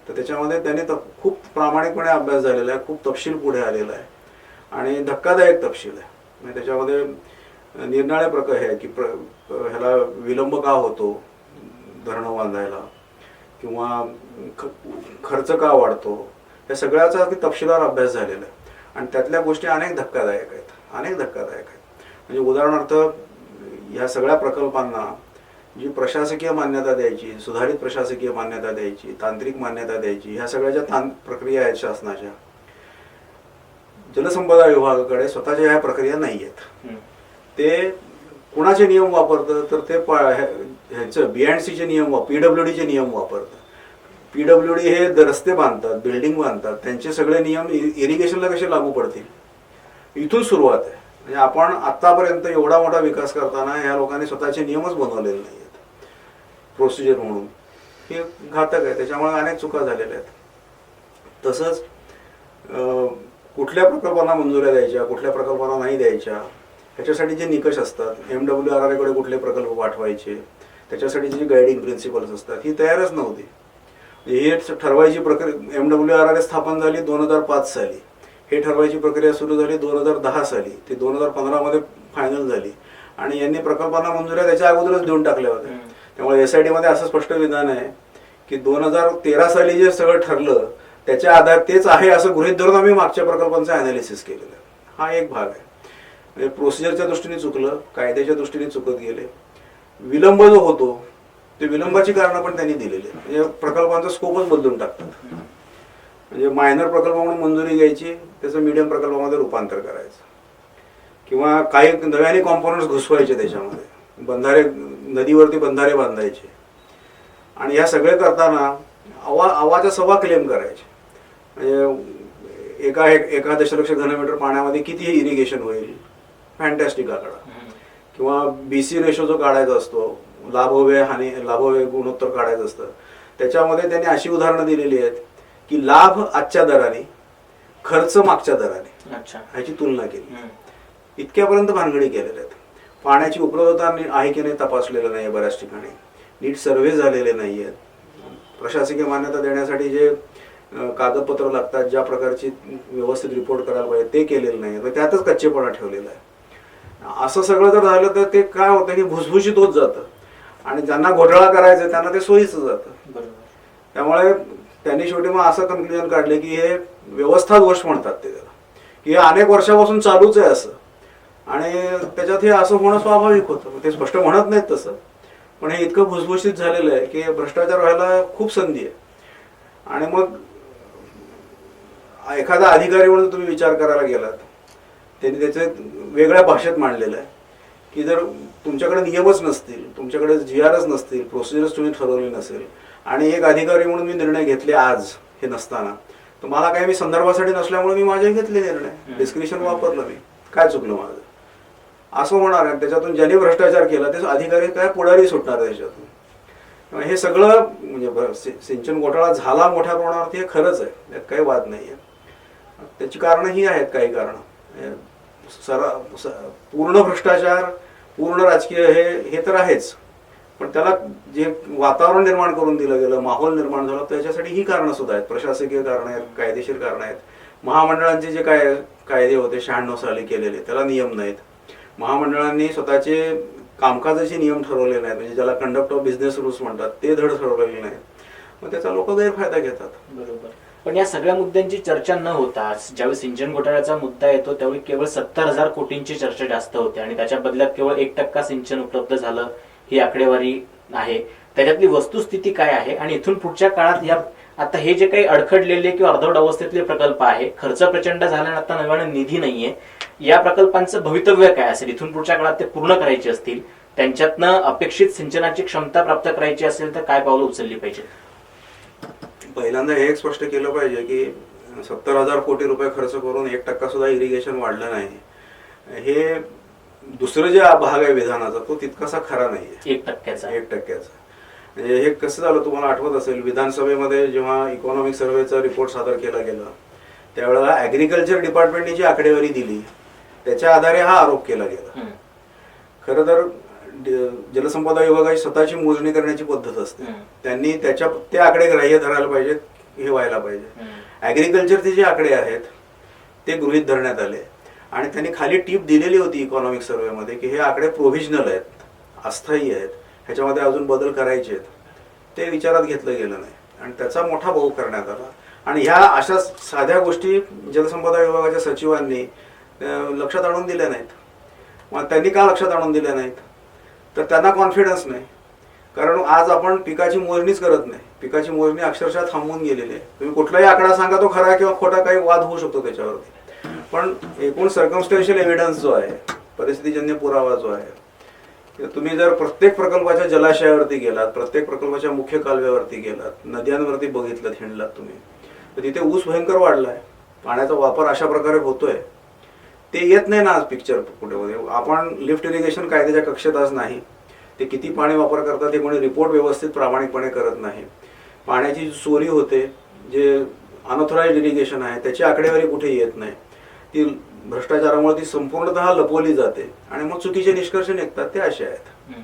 तर त्याच्यामध्ये त्याने खूप प्रामाणिकपणे अभ्यास झालेला आहे, खूप तपशील पुढे आलेला आहे आणि धक्कादायक तपशील आहे. म्हणजे त्याच्यामध्ये निरनिराळे प्रकार आहे की ह्याला विलंब का होतो धरणं बांधायला, किंवा खर्च का वाढतो, या सगळ्याचा अगदी तपशीलवार अभ्यास झालेला आहे. आणि त्यातल्या गोष्टी अनेक धक्कादायक आहेत. म्हणजे उदाहरणार्थ ह्या सगळ्या प्रकल्पांना जी प्रशासकीय मान्यता द्यायची, सुधारित प्रशासकीय मान्यता द्यायची, तांत्रिक मान्यता द्यायची, ह्या सगळ्या ज्या प्रक्रिया आहेत शासनाच्या, जलसंपदा विभागाकडे स्वतःच्या ह्या प्रक्रिया नाही आहेत. ते कुणाचे नियम वापरतं तर ते ह्याचं BC नियम, PWDचे नियम वापरतात. PWD हे रस्ते बांधतात, बिल्डिंग बांधतात, त्यांचे सगळे नियम इरिगेशनला कसे लागू पडतील, इथून सुरुवात आहे. म्हणजे आपण आतापर्यंत एवढा मोठा विकास करताना ह्या लोकांनी स्वतःचे नियमच बनवलेले नाही आहेत प्रोसिजर म्हणून. हे घातक आहे. त्याच्यामुळे अनेक चुका झालेल्या आहेत. तसंच कुठल्या प्रकल्पांना मंजुऱ्या द्यायच्या, कुठल्या प्रकल्पांना नाही द्यायच्या, ह्याच्यासाठी जे निकष असतात, MWRRA कडे कुठले प्रकल्प पाठवायचे, त्याच्यासाठी जी गायडिंग प्रिन्सिपल्स असतात, ही तयारच नव्हती. हे ठरवायची प्रक्रिया, MWRRA स्थापन झाली 2005 साली, हे ठरवायची प्रक्रिया सुरू झाली 2010 साली, ते 2015 मध्ये फायनल झाली. आणि यांनी प्रकल्पांना मंजुऱ्या त्याच्या अगोदरच देऊन टाकल्या होत्या. त्यामुळे SIT मध्ये असं स्पष्ट विधान आहे की 2013 साली जे सगळं ठरलं त्याच्या आधार तेच आहे असं गृहीत धरून आम्ही मागच्या प्रकल्पांचं अनालिसिस केलेलं आहे. हा एक भाग आहे. म्हणजे प्रोसिजरच्या दृष्टीने चुकलं, कायद्याच्या दृष्टीने चुकत गेले. विलंब जो होतो ते विलंबाची कारणं पण त्यांनी दिलेली आहे. म्हणजे प्रकल्पांचा स्कोपच बदलून टाकतात. म्हणजे मायनर प्रकल्प म्हणून मंजुरी घ्यायची, त्याचं मीडियम प्रकल्पामध्ये रूपांतर करायचं, किंवा काही नव्याने कॉम्पोनंट्स घुसवायचे त्याच्यामध्ये, बंधारे, नदीवरती बंधारे बांधायचे. आणि ह्या सगळे करताना आवाचा सव्वा क्लेम करायचे. म्हणजे एका दशलक्ष घनमीटर पाण्यामध्ये किती इरिगेशन होईल, फॅन्टॅस्टिक आकडा. किंवा BC रेशो जो काढायचा असतो, लाभव्यय गुणोत्तर काढायचं असतं, त्याच्यामध्ये त्यांनी अशी उदाहरणं दिलेली आहेत की लाभ आजच्या दराने, खर्च मागच्या दराने, ह्याची तुलना केली. इतक्यापर्यंत भानगडी केलेल्या आहेत. पाण्याची उपलब्धता आहे की नाही तपासलेलं नाही, बऱ्याच ठिकाणी नीट सर्व्हे झालेले नाही आहेत. प्रशासकीय मान्यता देण्यासाठी जे कागदपत्र लागतात, ज्या प्रकारची व्यवस्थित रिपोर्ट करायला पाहिजे ते केलेलं नाही, त्यातच कच्चेपणा ठेवलेला आहे. असं सगळं जर झालं तर ते काय होतं की भुसभुशीत होत जातं आणि ज्यांना घोटाळा करायचं त्यांना ते सोयीचं जातं. त्यामुळे त्यांनी शेवटी मग असं कन्क्लुजन काढले की हे व्यवस्था दोष म्हणतात ते त्याला, की हे अनेक वर्षापासून चालूच आहे असं, आणि त्याच्यात हे असं होणं स्वाभाविक होतं. ते स्पष्ट म्हणत नाहीत तसं, पण हे इतकं भुसभुशीत झालेलं आहे की भ्रष्टाचार व्हायला खूप संधी आहे. आणि मग एखादा अधिकारी म्हणून तुम्ही विचार करायला गेलात, त्यांनी त्याचे वेगळ्या भाषेत मांडलेलं आहे की जर तुमच्याकडे नियमच नसतील, तुमच्याकडे GRच नसतील, प्रोसिजरच तुम्ही ठरवली नसेल, आणि एक अधिकारी म्हणून मी निर्णय घेतले आज हे नसताना, तर मला काय, मी संदर्भासाठी नसल्यामुळे मी माझे घेतले निर्णय, डिस्क्रिशन वापरलं, मी काय चुकलं माझं, असं होणार आहे. त्याच्यातून ज्यांनी भ्रष्टाचार केला ते अधिकारी काय पुढारी सुटणार त्याच्यातून. हे सगळं म्हणजे सिंचन घोटाळा झाला मोठ्या प्रमाणावरती, हे खरंच आहे, त्यात काही वाद नाही आहे. त्याची कारणं ही आहेत, काही कारणं. पूर्ण भ्रष्टाचार, पूर्ण राजकीय हे तर आहेच, पण त्याला जे वातावरण निर्माण करून दिलं गेलं, माहोल निर्माण झाला, त्याच्यासाठी ही कारणं सुद्धा आहेत. प्रशासकीय कारणं आहेत, कायदेशीर कारणं आहेत. महामंडळांचे जे कायदे होते 96 साली केलेले, त्याला नियम नाहीत. महामंडळांनी स्वतःचे कामकाजाचे नियम ठरवले नाहीत, म्हणजे ज्याला कंडक्ट ऑफ बिझनेस रूल्स म्हणतात, ते धड ठरवलेले नाहीत. मग त्याचा लोक गैरफायदा घेतात. बरोबर. पण या सगळ्या मुद्द्यांची चर्चा न होता ज्यावेळी सिंचन घोटाळ्याचा मुद्दा येतो त्यावेळी केवळ 70,000 कोटींची चर्चा जास्त होते, आणि त्याच्या बदल्यात केवळ 1% सिंचन उपलब्ध झालं, ही आकडेवारी आहे. त्याच्यातली वस्तुस्थिती काय आहे, आणि इथून पुढच्या काळात या आता हे जे काही अडखडलेले किंवा अर्धवट अवस्थेतले प्रकल्प आहे, खर्च प्रचंड झाला, आता नव्यानं निधी नाहीये, या प्रकल्पांचं भवितव्य काय असेल, इथून पुढच्या काळात ते पूर्ण करायचे असतील, त्यांच्यातनं अपेक्षित सिंचनाची क्षमता प्राप्त करायची असेल तर काय पावलं उचलली पाहिजे? पहिल्यांदा हे स्पष्ट केलं पाहिजे की 70,000 कोटी रुपये खर्च करून 1% सुद्धा इरिगेशन वाढलं नाही. हे दुसरं जे भाग आहे विधानाचा तो तितकासा खरा नाहीये. 1%. म्हणजे हे कसं झालं तुम्हाला आठवत असेल, विधानसभेमध्ये जेव्हा इकॉनॉमिक सर्व्हेचा रिपोर्ट सादर केला गेला त्यावेळेला ऍग्रिकल्चर डिपार्टमेंटने जी आकडेवारी दिली त्याच्या आधारे हा आरोप केला गेला. खरं तर जलसंपदा विभागाची स्वतःची मोजणी करण्याची पद्धत असते, त्यांनी ते आकडे ग्राह्य धरायला पाहिजेत, हे व्हायला पाहिजे. ऍग्रिकल्चरचे जे आकडे आहेत ते गृहीत धरण्यात आले, आणि त्यांनी खाली टीप दिलेली होती इकॉनॉमिक सर्व्हेमध्ये की हे आकडे प्रोव्हिजनल आहेत, अस्थायी आहेत, ह्याच्यामध्ये अजून बदल करायचे आहेत. ते विचारात घेतलं गेलं नाही आणि त्याचा मोठा भोग करण्यात आला. आणि ह्या अशा साध्या गोष्टी जलसंपदा विभागाच्या सचिवांनी लक्षात आणून दिल्या नाहीत. मग त्यांनी का लक्षात आणून दिल्या नाहीत? तर त्यांना कॉन्फिडन्स नाही. कारण आज आपण पिकाची मोजणीच करत नाही. पिकाची मोजणी अक्षरशः थांबवून गेलेली आहे. तुम्ही कुठलाही आकडा सांगा, तो खरा किंवा खोटा, काही वाद होऊ शकतो त्याच्यावरती, पण एकूण सर्कमस्टन्शियल एव्हिडन्स जो आहे, परिस्थितीजन्य पुरावा जो आहे, तुम्ही जर प्रत्येक प्रकल्पाच्या जलाशयावरती गेलात, प्रत्येक प्रकल्पाच्या मुख्य कालव्यावरती गेलात, नद्यांवरती बघितलं, हिंडलात तुम्ही, तर तिथे ऊस भयंकर वाढलाय. पाण्याचा वापर अशा प्रकारे होतोय, ते येत नाही ना आज पिक्चर कुठे. आपण लिफ्ट इरिगेशन कायद्याच्या कक्षेत आज नाही. ते किती पाणी वापर करतात हे कोणी रिपोर्ट व्यवस्थित प्रामाणिकपणे करत नाही. पाण्याची चोरी होते, जे अनऑथराइज्ड इरिगेशन आहे त्याची आकडेवारी कुठे येत नाही. ती भ्रष्टाचारामुळे ती संपूर्णतः लपवली जाते आणि मग चुकीचे निष्कर्ष निघतात, ते असे आहेत.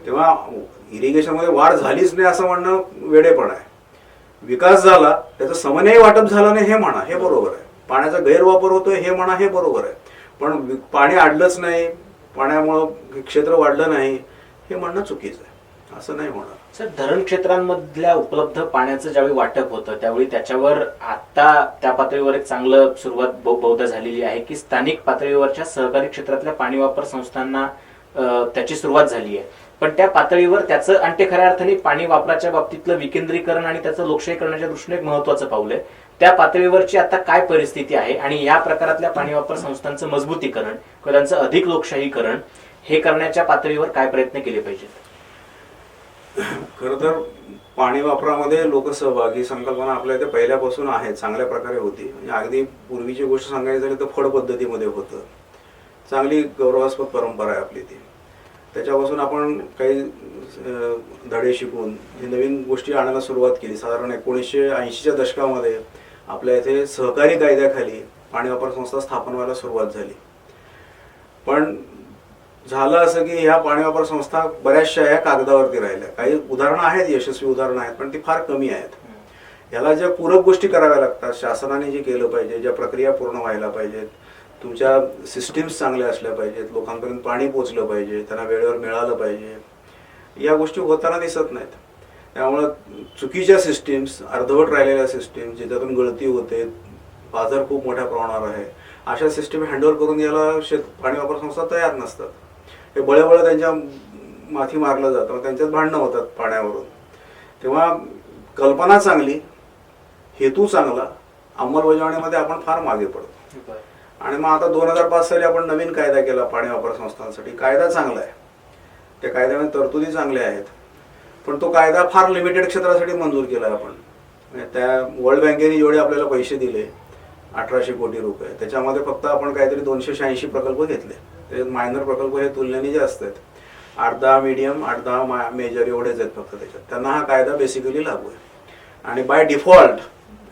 तेव्हा इरिगेशनमध्ये वाढ झालीच नाही असं म्हणणं वेडेपण आहे. विकास झाला, त्याचं समन्वय वाटप झालं नाही हे म्हणा, हे बरोबर आहे. पाण्याचा गैरवापर होतोय हे म्हणा, हे बरोबर आहे. पण पाणी अडलंच नाही, पाण्यामुळं क्षेत्र वाढलं नाही हे म्हणणं चुकीचं आहे. असं नाही होणार. सर, धरण क्षेत्रांमधल्या उपलब्ध पाण्याचं ज्यावेळी वाटप होतं त्यावेळी त्याच्यावर आता त्या पातळीवर एक चांगलं सुरुवात बहुधा झालेली आहे की स्थानिक पातळीवरच्या सहकारी क्षेत्रातल्या पाणी वापर संस्थांना त्याची सुरुवात झाली आहे. पण त्या पातळीवर त्याचं आणि ते खऱ्या अर्थाने पाणी वापराच्या बाबतीतलं विकेंद्रीकरण आणि त्याचं लोकशाहीकरणाच्या दृष्टीने एक महत्वाचं पाऊल आहे. त्या पातळीवरची आता काय परिस्थिती आहे आणि या प्रकारातल्या पाणी वापर संस्थांचं मजबूतीकरण किंवा त्यांचं अधिक लोकशाहीकरण हे करण्याच्या पातळीवर काय प्रयत्न केले पाहिजेत? खरं तर पाणी वापरामध्ये लोकसहभाग ही संकल्पना आपल्या इथे पहिल्यापासून आहे, चांगल्या प्रकारे होती. म्हणजे अगदी पूर्वीची गोष्ट सांगायची झाली तर फड पद्धतीमध्ये होतं. चांगली गौरवास्पद परंपरा आहे आपली ती. त्याच्यापासून आपण काही धडे शिकून ही नवीन गोष्टी आणायला सुरुवात केली. साधारण 1980च्या दशकामध्ये आपल्या इथे सहकारी कायद्याखाली पाणी वापर संस्था स्थापन व्हायला सुरुवात झाली. पण झालं असं की ह्या पाणी वापर संस्था बऱ्याचशा ह्या कागदावरती राहिल्या. काही उदाहरणं आहेत, यशस्वी उदाहरणं आहेत, पण ती फार कमी आहेत. याला ज्या पूरक गोष्टी कराव्या लागतात, शासनाने जे केलं पाहिजे, ज्या प्रक्रिया पूर्ण व्हायला पाहिजेत, तुमच्या सिस्टीम्स चांगल्या असल्या पाहिजेत, लोकांपर्यंत पाणी पोचलं पाहिजे, त्यांना वेळेवर मिळालं पाहिजे, या गोष्टी होताना दिसत नाहीत. त्यामुळं चुकीच्या सिस्टीम्स, अर्धवट राहिलेल्या सिस्टीम, ज्याच्यातून गळती होते, बाजार खूप मोठ्या प्रमाणावर आहे, अशा सिस्टीम हँडओव्हर करून याला पाणी वापर संस्था तयार नसतात. हे बळेबळ त्यांच्या माथी मारलं जातं, त्यांच्यात भांडणं होतात पाण्यावरून. तेव्हा कल्पना चांगली, हेतू चांगला, अंमलबजावणीमध्ये आपण फार मागे पडतो. आणि मग आता 2005 साली आपण नवीन कायदा केला पाणी वापर संस्थांसाठी. कायदा चांगला आहे, त्या कायद्यामध्ये तरतुदी चांगल्या आहेत, पण तो कायदा फार लिमिटेड क्षेत्रासाठी मंजूर केला आपण. म्हणजे त्या वर्ल्ड बँकेने जेवढे आपल्याला पैसे दिले 1800 कोटी रुपये, त्याच्यामध्ये फक्त आपण काहीतरी 286 प्रकल्प घेतले. ते मायनर प्रकल्प हे तुलनेने जास्त आहेत. 8-10 मीडियम, 8-10 मेजर एवढेच आहेत फक्त त्याच्यात. त्यांना हा कायदा बेसिकली लागू आहे. आणि बाय डिफॉल्ट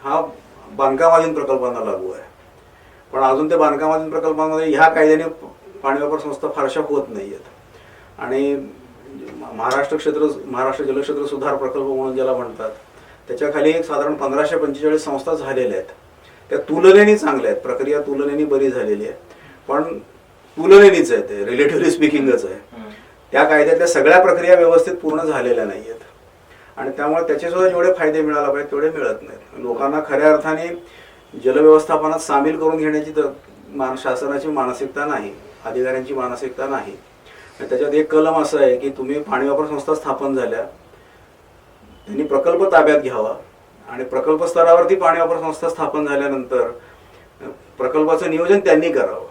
हा बांधकामाधीन प्रकल्पांना लागू आहे. पण अजून ते बांधकामाधीन प्रकल्पांमध्ये ह्या कायद्याने पाणी वापर संस्था फारशा होत नाही आहेत. आणि महाराष्ट्र जलक्षेत्र सुधार प्रकल्प म्हणून ज्याला म्हणतात, त्याच्याखाली एक साधारण 1545 संस्था झालेल्या आहेत. त्या तुलनेने चांगल्या आहेत, प्रक्रिया तुलनेने बरी झालेली आहे, पण तुलनेनेच आहे, ते रिलेटिव्हली स्पीकिंगच आहे. त्या कायद्यातल्या सगळ्या प्रक्रिया व्यवस्थित पूर्ण झालेल्या नाही आहेत आणि त्यामुळे त्याचे सुद्धा जेवढे फायदे मिळायला पाहिजे तेवढे मिळत नाहीत. लोकांना खऱ्या अर्थाने जलव्यवस्थापनात सामील करून घेण्याची तर शासनाची मानसिकता नाही, अधिकाऱ्यांची मानसिकता नाही. त्याच्यात एक कलम असं आहे की तुम्ही पाणी वापर संस्था स्थापन झाल्या, त्यांनी प्रकल्प ताब्यात घ्यावा आणि प्रकल्प स्तरावरती पाणी वापर संस्था स्थापन झाल्यानंतर प्रकल्पाचं नियोजन त्यांनी करावं.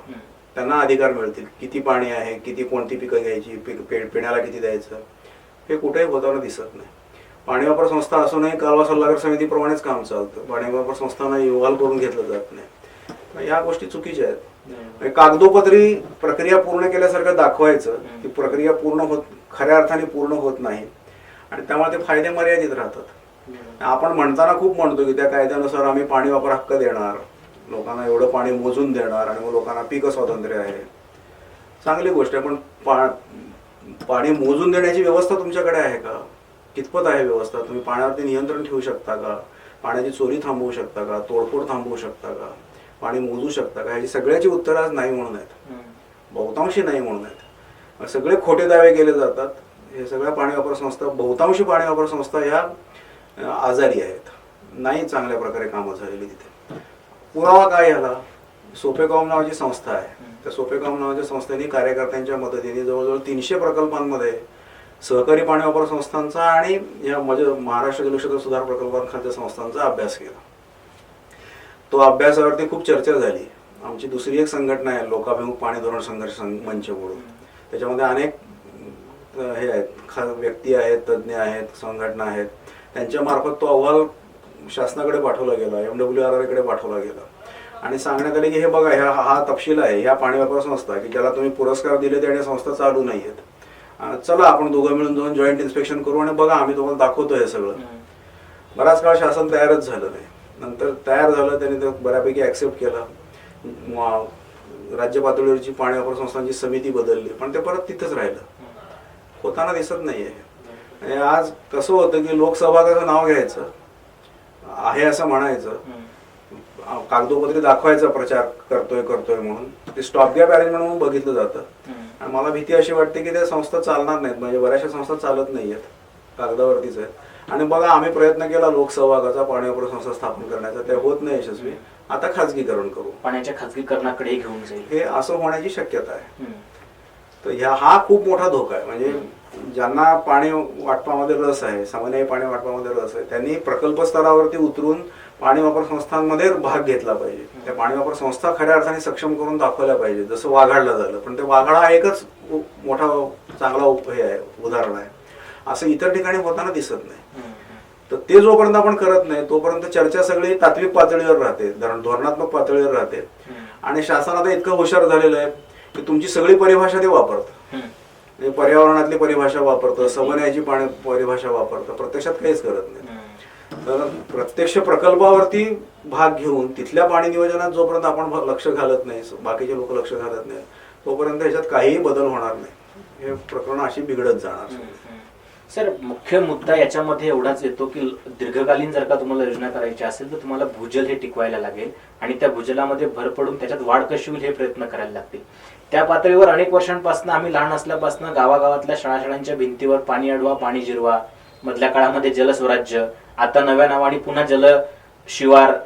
त्यांना अधिकार मिळतील, किती पाणी आहे, किती कोणती पिकं घ्यायची, पिण्याला किती द्यायचं, हे कुठेही होताना दिसत नाही. पाणी वापर संस्था असूनही कालवा सल्लागार समितीप्रमाणेच काम चालतं. पाणी वापर संस्थांना इव्हॉल्व करून घेतलं जात नाही. या गोष्टी चुकीच्या आहेत. कागदोपत्री प्रक्रिया पूर्ण केल्यासारखं दाखवायचं, ती प्रक्रिया खऱ्या अर्थाने पूर्ण होत नाही आणि त्यामुळे ते फायदे मर्यादित राहतात. आपण म्हणताना खूप म्हणतो की त्या कायद्यानुसार आम्ही पाणी वापर हक्क देणार, लोकांना एवढं पाणी मोजून देणार आणि मग लोकांना पीक स्वातंत्र्य आहे. चांगली गोष्ट आहे, पण पाणी मोजून देण्याची व्यवस्था तुमच्याकडे आहे का? कितपत आहे व्यवस्था? तुम्ही पाण्यावरती नियंत्रण ठेवू शकता का? पाण्याची चोरी थांबवू शकता का? तोडफोड थांबवू शकता का? पाणी मोजू शकता का? ह्याची सगळ्याची उत्तरं आज नाही म्हणून आहेत, बहुतांशी नाही म्हणून आहेत. सगळे खोटे दावे केले जातात. हे सगळ्या पाणी वापर संस्था, बहुतांशी पाणी वापर संस्था ह्या आजारी आहेत, नाही चांगल्या प्रकारे कामं झालेली तिथे. पुरावा काय याला? सोपेकॉम नावाची संस्था आहे. त्या सोपेकॉम नावाच्या संस्थेने कार्यकर्त्यांच्या मदतीने जवळजवळ 300 प्रकल्पांमध्ये सहकारी पाणी वापर संस्थांचा आणि या महाराष्ट्र जलक्षेत्र सुधार प्रकल्पांखालच्या संस्थांचा अभ्यास केला. तो अभ्यासावरती खूप चर्चा झाली. आमची दुसरी एक संघटना आहे, लोकाभिमुख पाणी धोरण संघर्ष मंच म्हणून. त्याच्यामध्ये अनेक हे आहेत, व्यक्ती आहेत, तज्ज्ञ आहेत, संघटना आहेत. त्यांच्या मार्फत तो अहवाल शासनाकडे पाठवला गेला, MWRR कडे पाठवला गेला आणि सांगण्यात आले की हे बघा, हा तपशील आहे, ह्या पाणी वापर संस्था की ज्याला तुम्ही पुरस्कार दिले त्या संस्था चालू नाही आहेत. चला आपण दोघं मिळून जाऊन जॉईंट इन्स्पेक्शन करू आणि बघा आम्ही तुम्हाला दाखवतो हे सगळं. बराच काळ शासन तयारच झालं नाही. नंतर तयार झालं, त्यांनी ते बऱ्यापैकी ॲक्सेप्ट केला. राज्य पातळीवरची पाणी वापर संस्थांची समिती बदलली, पण ते परत तिथंच राहिलं, होताना दिसत नाहीये. आणि आज कसं होतं की लोकसहभागाचं नाव घ्यायचं आहे असं म्हणायचं, कागदोपत्री दाखवायचा प्रचार करतोय म्हणून ते स्टॉप गॅप अरेंजमेंट म्हणून बघितलं जातं. आणि मला भीती अशी वाटते की त्या संस्था चालणार नाहीत, म्हणजे बऱ्याचशा संस्था चालत नाहीयेत, कागदावरतीच आहेत. आणि बघा, आम्ही प्रयत्न केला लोकसहभागाचा पाणी वापर संस्था स्थापन करण्याचा, ते होत नाही यशस्वी. आता खाजगीकरण करू, पाण्याच्या खाजगीकरणाकडे घेऊन जाईल, हे असं होण्याची शक्यता आहे. तर हा खूप मोठा धोका आहे. म्हणजे ज्यांना पाणी वाटपामध्ये रस आहे, सामान्य पाणी वाटपामध्ये रस आहे, त्यांनी प्रकल्प स्तरावरती उतरून पाणी वापर संस्थांमध्ये भाग घेतला पाहिजे. त्या पाणी वापर संस्था खऱ्या अर्थाने सक्षम करून दाखवल्या पाहिजे, जसं वाघाडला झालं. पण ते वाघाडा हा एकच मोठा चांगला हे आहे, उदाहरण आहे. असं इतर ठिकाणी होताना दिसत नाही. तर ते जोपर्यंत आपण करत नाही तोपर्यंत चर्चा सगळी तात्विक पातळीवर राहते, धोरणात्मक पातळीवर राहते. आणि शासन आता इतकं हुशार झालेलं आहे की तुमची सगळी परिभाषा ते वापरतं. म्हणजे पर्यावरणातली परिभाषा वापरतं, समन्वयाची परिभाषा वापरतं, प्रत्यक्षात काहीच करत नाही. तर प्रत्यक्ष प्रकल्पावरती भाग घेऊन तिथल्या पाणी नियोजनात जोपर्यंत आपण लक्ष घालत नाही, बाकीचे लोक लक्ष घालत नाही, तोपर्यंत ह्याच्यात काहीही बदल होणार नाही. हे प्रकरण अशी बिघडत जाणार. सर, मुख्य मुद्दा याच्यामध्ये एवढाच येतो की दीर्घकालीन जर का तुम्हाला योजना करायची असेल तर तुम्हाला भूजल हे टिकवायला लागेल आणि त्या भूजलामध्ये भर पडून त्याच्यात वाढ कशी होईल हे प्रयत्न करायला लागतील. त्या पातळीवर अनेक वर्षांपासून आम्ही लहान असल्यापासून गावागावातल्या शाळांच्या भिंतीवर पाणी अडवा, पाणी जिरवा, मधल्या काळामध्ये जलस्वराज्य, आता नव्या नावाने पुन्हा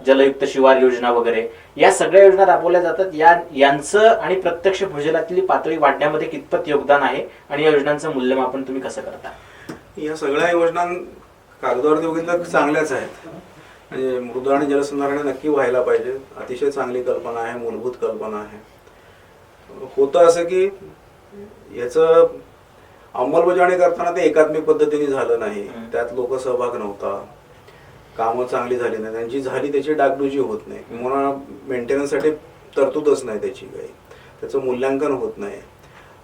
जलयुक्त शिवार योजना वगैरे या सगळ्या योजना राबवल्या जातात. यांचं आणि प्रत्यक्ष भूजलातली पातळी वाढण्यामध्ये कितपत योगदान आहे आणि या योजनांचं मूल्यमापन तुम्ही कसं करता? या सगळ्या योजना कागदावरती बघितलं चांगल्याच आहेत. म्हणजे मृदा आणि जलसंधारण नक्की व्हायला पाहिजे, अतिशय चांगली कल्पना आहे, मूलभूत कल्पना आहे. होतं असं की याचं अंमलबजावणी करताना ते एकात्मिक पद्धतीने झालं नाही, त्यात लोक सहभाग नव्हता, कामं चांगली झाली नाही, त्यांची झाली त्याची डागडुजी होत नाही, म्हणून मेंटेनन्ससाठी तरतूदच नाही त्याची, काही त्याचं मूल्यांकन होत नाही.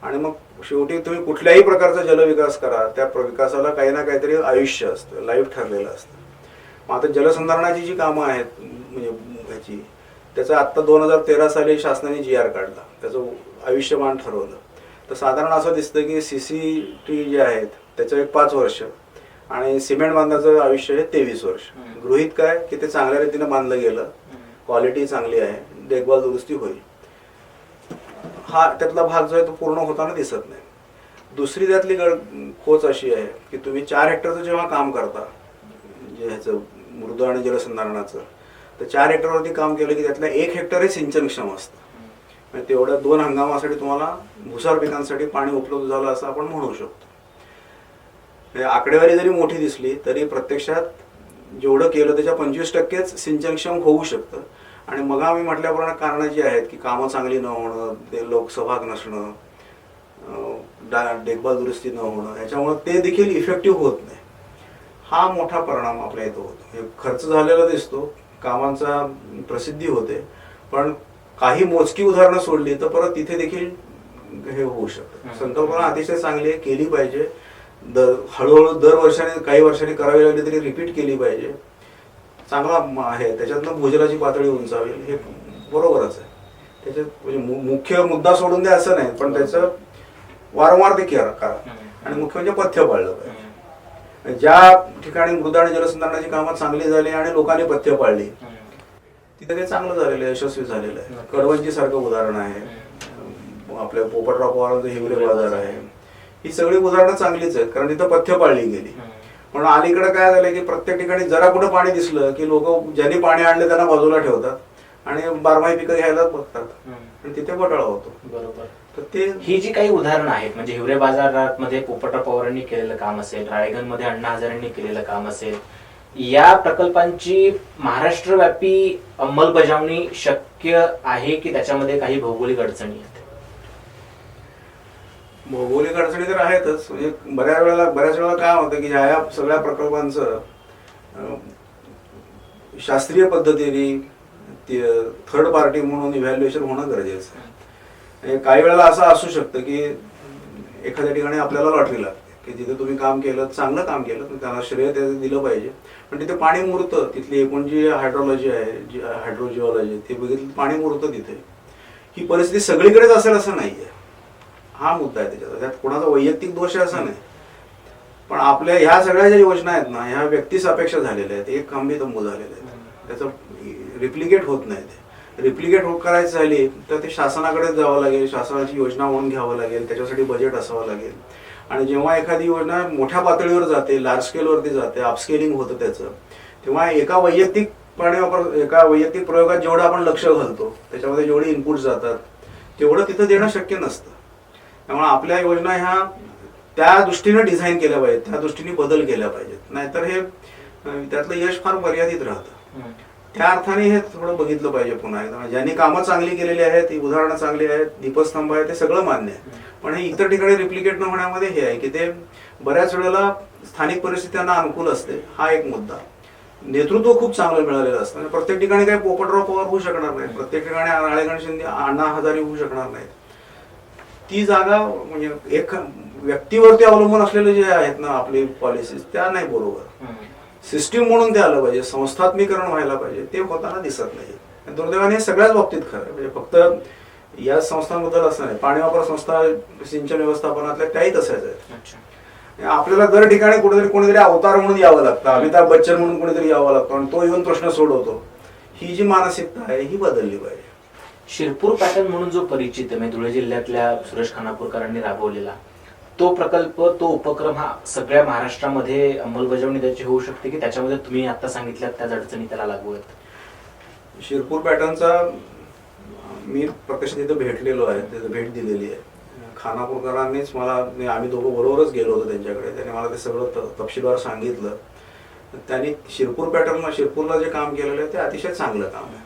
आणि मग शेवटी तुम्ही कुठल्याही प्रकारचा जलविकास करा, त्या विकासाला काही ना काहीतरी आयुष्य असतं, लाईफ ठरलेलं असतं. मग आता जलसंधारणाची जी कामं आहेत म्हणजे ह्याची, त्याचं आत्ता 2013 साली शासनाने GR काढला, त्याचं आयुष्यमान ठरवलं. तर साधारण असं दिसतं की CCT जे आहेत त्याचं एक 5 वर्ष आणि सिमेंट बांधाचं आयुष्य हे 23 वर्ष. गृहीत काय की ते चांगल्या रीतीने बांधलं गेलं, क्वालिटी चांगली आहे, देखभाल दुरुस्ती होईल. हा त्यातला भाग जो आहे तो पूर्ण होताना दिसत नाही. दुसरी त्यातली खोच अशी आहे की तुम्ही 4 हेक्टरचं जेव्हा काम करता, जे ह्याचं मृदा आणि जलसंधारणाचं, तर 4 हेक्टरवरती काम केलं की त्यातलं 1 हेक्टर हे सिंचनक्षम असतं. म्हणजे तेवढ्या 2 हंगामासाठी तुम्हाला भुसार पिकांसाठी पाणी उपलब्ध झालं असं आपण म्हणू शकतो. आकडेवारी जरी मोठी दिसली तरी प्रत्यक्षात जेवढं केलं त्याच्या 25%च सिंचनक्षम होऊ शकतं. आणि मग आम्ही म्हटल्याप्रमाणे कारणं जी आहेत की कामं चांगली न होणं, ते लोकसहभाग नसणं, देखभाल दुरुस्ती न होणं, याच्यामुळे ते देखील इफेक्टिव्ह होत नाही. हा मोठा परिणाम आपल्या इथं होतो. खर्च झालेला दिसतो, कामांचा प्रसिद्धी होते, पण काही मोजकी उदाहरणं सोडली तर परत तिथे देखील हे होऊ शकतं. संकल्पना अतिशय चांगली आहे, केली पाहिजे. हळूहळू दर वर्षाने काही वर्षांनी करावी लागली तरी रिपीट केली पाहिजे. चांगला आहे, त्याच्यातनं भूजलाची पातळी उंचावेल, हे बरोबरच आहे. त्याच्यात म्हणजे मुख्य मुद्दा सोडून द्या असं नाही, पण त्याचं वारंवार ते करा. आणि मुख्य म्हणजे पथ्य पाळलं पाहिजे. ज्या ठिकाणी मृदा आणि जलसंधारणाची कामं चांगली झाली आणि लोकांनी पथ्य पाळली तिथे ते चांगलं झालेलं आहे, यशस्वी झालेलं आहे. कडवंजी सारखं उदाहरण आहे, आपल्या पोपटराव पवारांचं हिवरे बाजार आहे. ही सगळी उदाहरणं चांगलीच आहेत, कारण तिथं पथ्य पाळली गेली. पण अलीकडे काय झालं की प्रत्येक ठिकाणी जरा कुठं पाणी दिसलं की लोक ज्यांनी पाणी आणले त्यांना बाजूला ठेवतात आणि बारमाही पिकं घ्यायला बघतात आणि तिथे घोटाळा होतो. बरोबर. तर ते ही जी काही उदाहरणं आहेत, म्हणजे हिवरे बाजारामध्ये पोपटराव पवारांनी केलेलं काम असेल, राळेगणमध्ये अण्णा हजारेंनी केलेलं काम असेल, या प्रकल्पांची महाराष्ट्रव्यापी अंमलबजावणी शक्य आहे की त्याच्यामध्ये काही भौगोलिक अडचणी आहेत? भौगोलिक अडचणी तर आहेतच. म्हणजे बऱ्याच वेळेला काय होतं की ह्या सगळ्या प्रकल्पांचं शास्त्रीय पद्धतीने थर्ड पार्टी म्हणून इव्हॅल्युएशन होणं गरजेचं आहे. काही वेळेला असं असू शकतं की एखाद्या ठिकाणी आपल्याला लॉटरी लागते की जिथे तुम्ही काम केलं, चांगलं काम केलं, त्यांना श्रेय ते दिलं पाहिजे, पण तिथे पाणी मुरतं. तिथली एकूण जी हायड्रोलॉजी आहे, जी हायड्रोजिओलॉजी, ते बघितलं पाणी मुरतं तिथे. ही परिस्थिती सगळीकडेच असेल असं नाही आहे, हा मुद्दा आहे त्याच्यात कोणाचा वैयक्तिक दोष आहे असं नाही. पण आपल्या ह्या सगळ्या ज्या योजना आहेत ना, ह्या व्यक्तीसापेक्ष झालेल्या आहेत, एक खांबी तंबू झालेले आहेत, त्याचं रिप्लिकेट होत नाही. ते रिप्लिकेट करायचं झाली तर ते शासनाकडेच जावं लागेल, शासनाची योजना म्हणून घ्यावं लागेल, त्याच्यासाठी बजेट असावं लागेल. आणि जेव्हा एखादी योजना मोठ्या पातळीवर जाते, लार्ज स्केलवरती जाते, अपस्केलिंग होतं त्याचं, तेव्हा एका वैयक्तिक प्रयोगात जेवढं आपण लक्ष घालतो, त्याच्यामध्ये जेवढे इनपुट जातात तेवढं तिथं देणं शक्य नसतं. त्यामुळे आपल्या योजना ह्या त्या दृष्टीने डिझाईन केल्या पाहिजेत, त्या दृष्टीने बदल केल्या पाहिजेत, नाहीतर हे त्यातलं यश फार मर्यादित राहतं. त्या अर्थाने हे थोडं बघितलं पाहिजे पुन्हा एकदा. ज्यांनी कामं चांगली केलेली आहेत, उदाहरणं चांगली आहेत, दीपस्तंभ आहे, ते सगळं मान्य आहे, पण हे इतर ठिकाणी रिप्लिकेट न होण्यामध्ये हे आहे की ते बऱ्याच वेळेला स्थानिक परिस्थितींना अनुकूल असते. हा एक मुद्दा. नेतृत्व खूप चांगलं मिळालेलं असतं. प्रत्येक ठिकाणी काही पोपटराव पवार होऊ शकणार नाही, प्रत्येक ठिकाणी राळेगण शिंदे, अण्णा हजारे होऊ शकणार नाहीत. ती जागा म्हणजे एक व्यक्तीवरती अवलंबून असलेले जे आहेत ना आपली पॉलिसीज, त्या नाही बरोबर. सिस्टीम म्हणून ते आलं पाहिजे, संस्थात्मीकरण व्हायला पाहिजे, ते होताना दिसत नाही. दुर्दैवाने सगळ्याच बाबतीत खरं, म्हणजे फक्त या संस्थांबद्दल असं नाही, पाणी वापर संस्था, सिंचन व्यवस्थापनातल्या त्याही तशाच आहेत. आपल्याला दर ठिकाणी कुठेतरी कोणीतरी अवतार म्हणून यावं लागतं, अमिताभ बच्चन म्हणून कोणीतरी यावं लागतं आणि तो येऊन प्रश्न सोडवतो. ही जी मानसिकता आहे ही बदलली पाहिजे. शिरपूर पॅटर्न म्हणून जो परिचित आहे, धुळे जिल्ह्यातल्या सुरेश खानापूरकरांनी राबवलेला तो प्रकल्प, तो उपक्रम हा सगळ्या महाराष्ट्रामध्ये अंमलबजावणी त्याची होऊ शकते की त्याच्यामध्ये तुम्ही आता सांगितल्यात त्याच अडचणी त्याला लागू आहेत? शिरपूर पॅटर्नचा मी प्रत्यक्ष तिथं भेटलेलो आहे, तिथं भेट दिलेली आहे. खानापूरकरांनीच मला, आम्ही दोघं बरोबरच गेलो होतो त्यांच्याकडे, त्यांनी मला ते सगळं तपशीलवार सांगितलं. त्यांनी शिरपूरला जे काम केलेलं आहे ते अतिशय चांगलं काम आहे,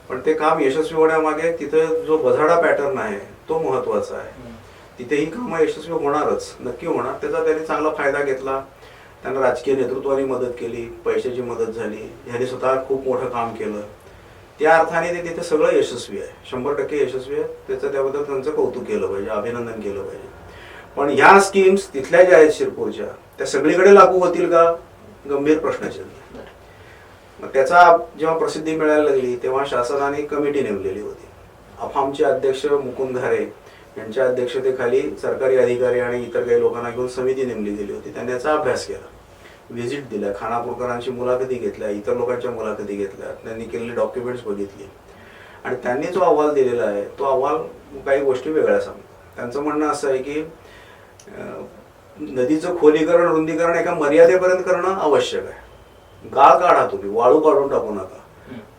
पण ते काम यशस्वी होण्यामागे तिथं जो बझाडा पॅटर्न आहे तो महत्वाचा आहे. तिथे ही कामं यशस्वी होणारच, नक्की होणार. त्याचा त्यांनी चांगला फायदा घेतला. त्यांना राजकीय नेतृत्वाने मदत केली, पैशाची मदत झाली, ह्यांनी स्वतः खूप मोठं काम केलं. त्या अर्थाने ते तिथे सगळं यशस्वी आहे, 100% यशस्वी आहे. त्याबद्दल त्यांचं कौतुक केलं पाहिजे, अभिनंदन केलं पाहिजे. पण ह्या स्कीम्स तिथल्या ज्या आहेत शिरपूरच्या, त्या सगळीकडे लागू होतील का, गंभीर प्रश्नचिन्ह. मग त्याचा जेव्हा प्रसिद्धी मिळायला लागली तेव्हा शासनाने कमिटी नेमलेली होती. अफामचे अध्यक्ष मुकुंद धारे यांच्या अध्यक्षतेखाली सरकारी अधिकारी आणि इतर काही लोकांना घेऊन समिती नेमली गेली होती. त्यांनी याचा अभ्यास केला, व्हिजिट दिल्या, खानापूरकरांची मुलाखती घेतल्या, इतर लोकांच्या मुलाखती घेतल्या, त्यांनी केलेले डॉक्युमेंट्स बघितले आणि त्यांनी जो अहवाल दिलेला आहे तो अहवाल काही गोष्टी वेगळ्या सांगतो. त्यांचं म्हणणं असं आहे की नदीचं खोलीकरण, रुंदीकरण एका मर्यादेपर्यंत करणं आवश्यक आहे. गाळ काढा तुम्ही, वाळू काढून टाकू नका,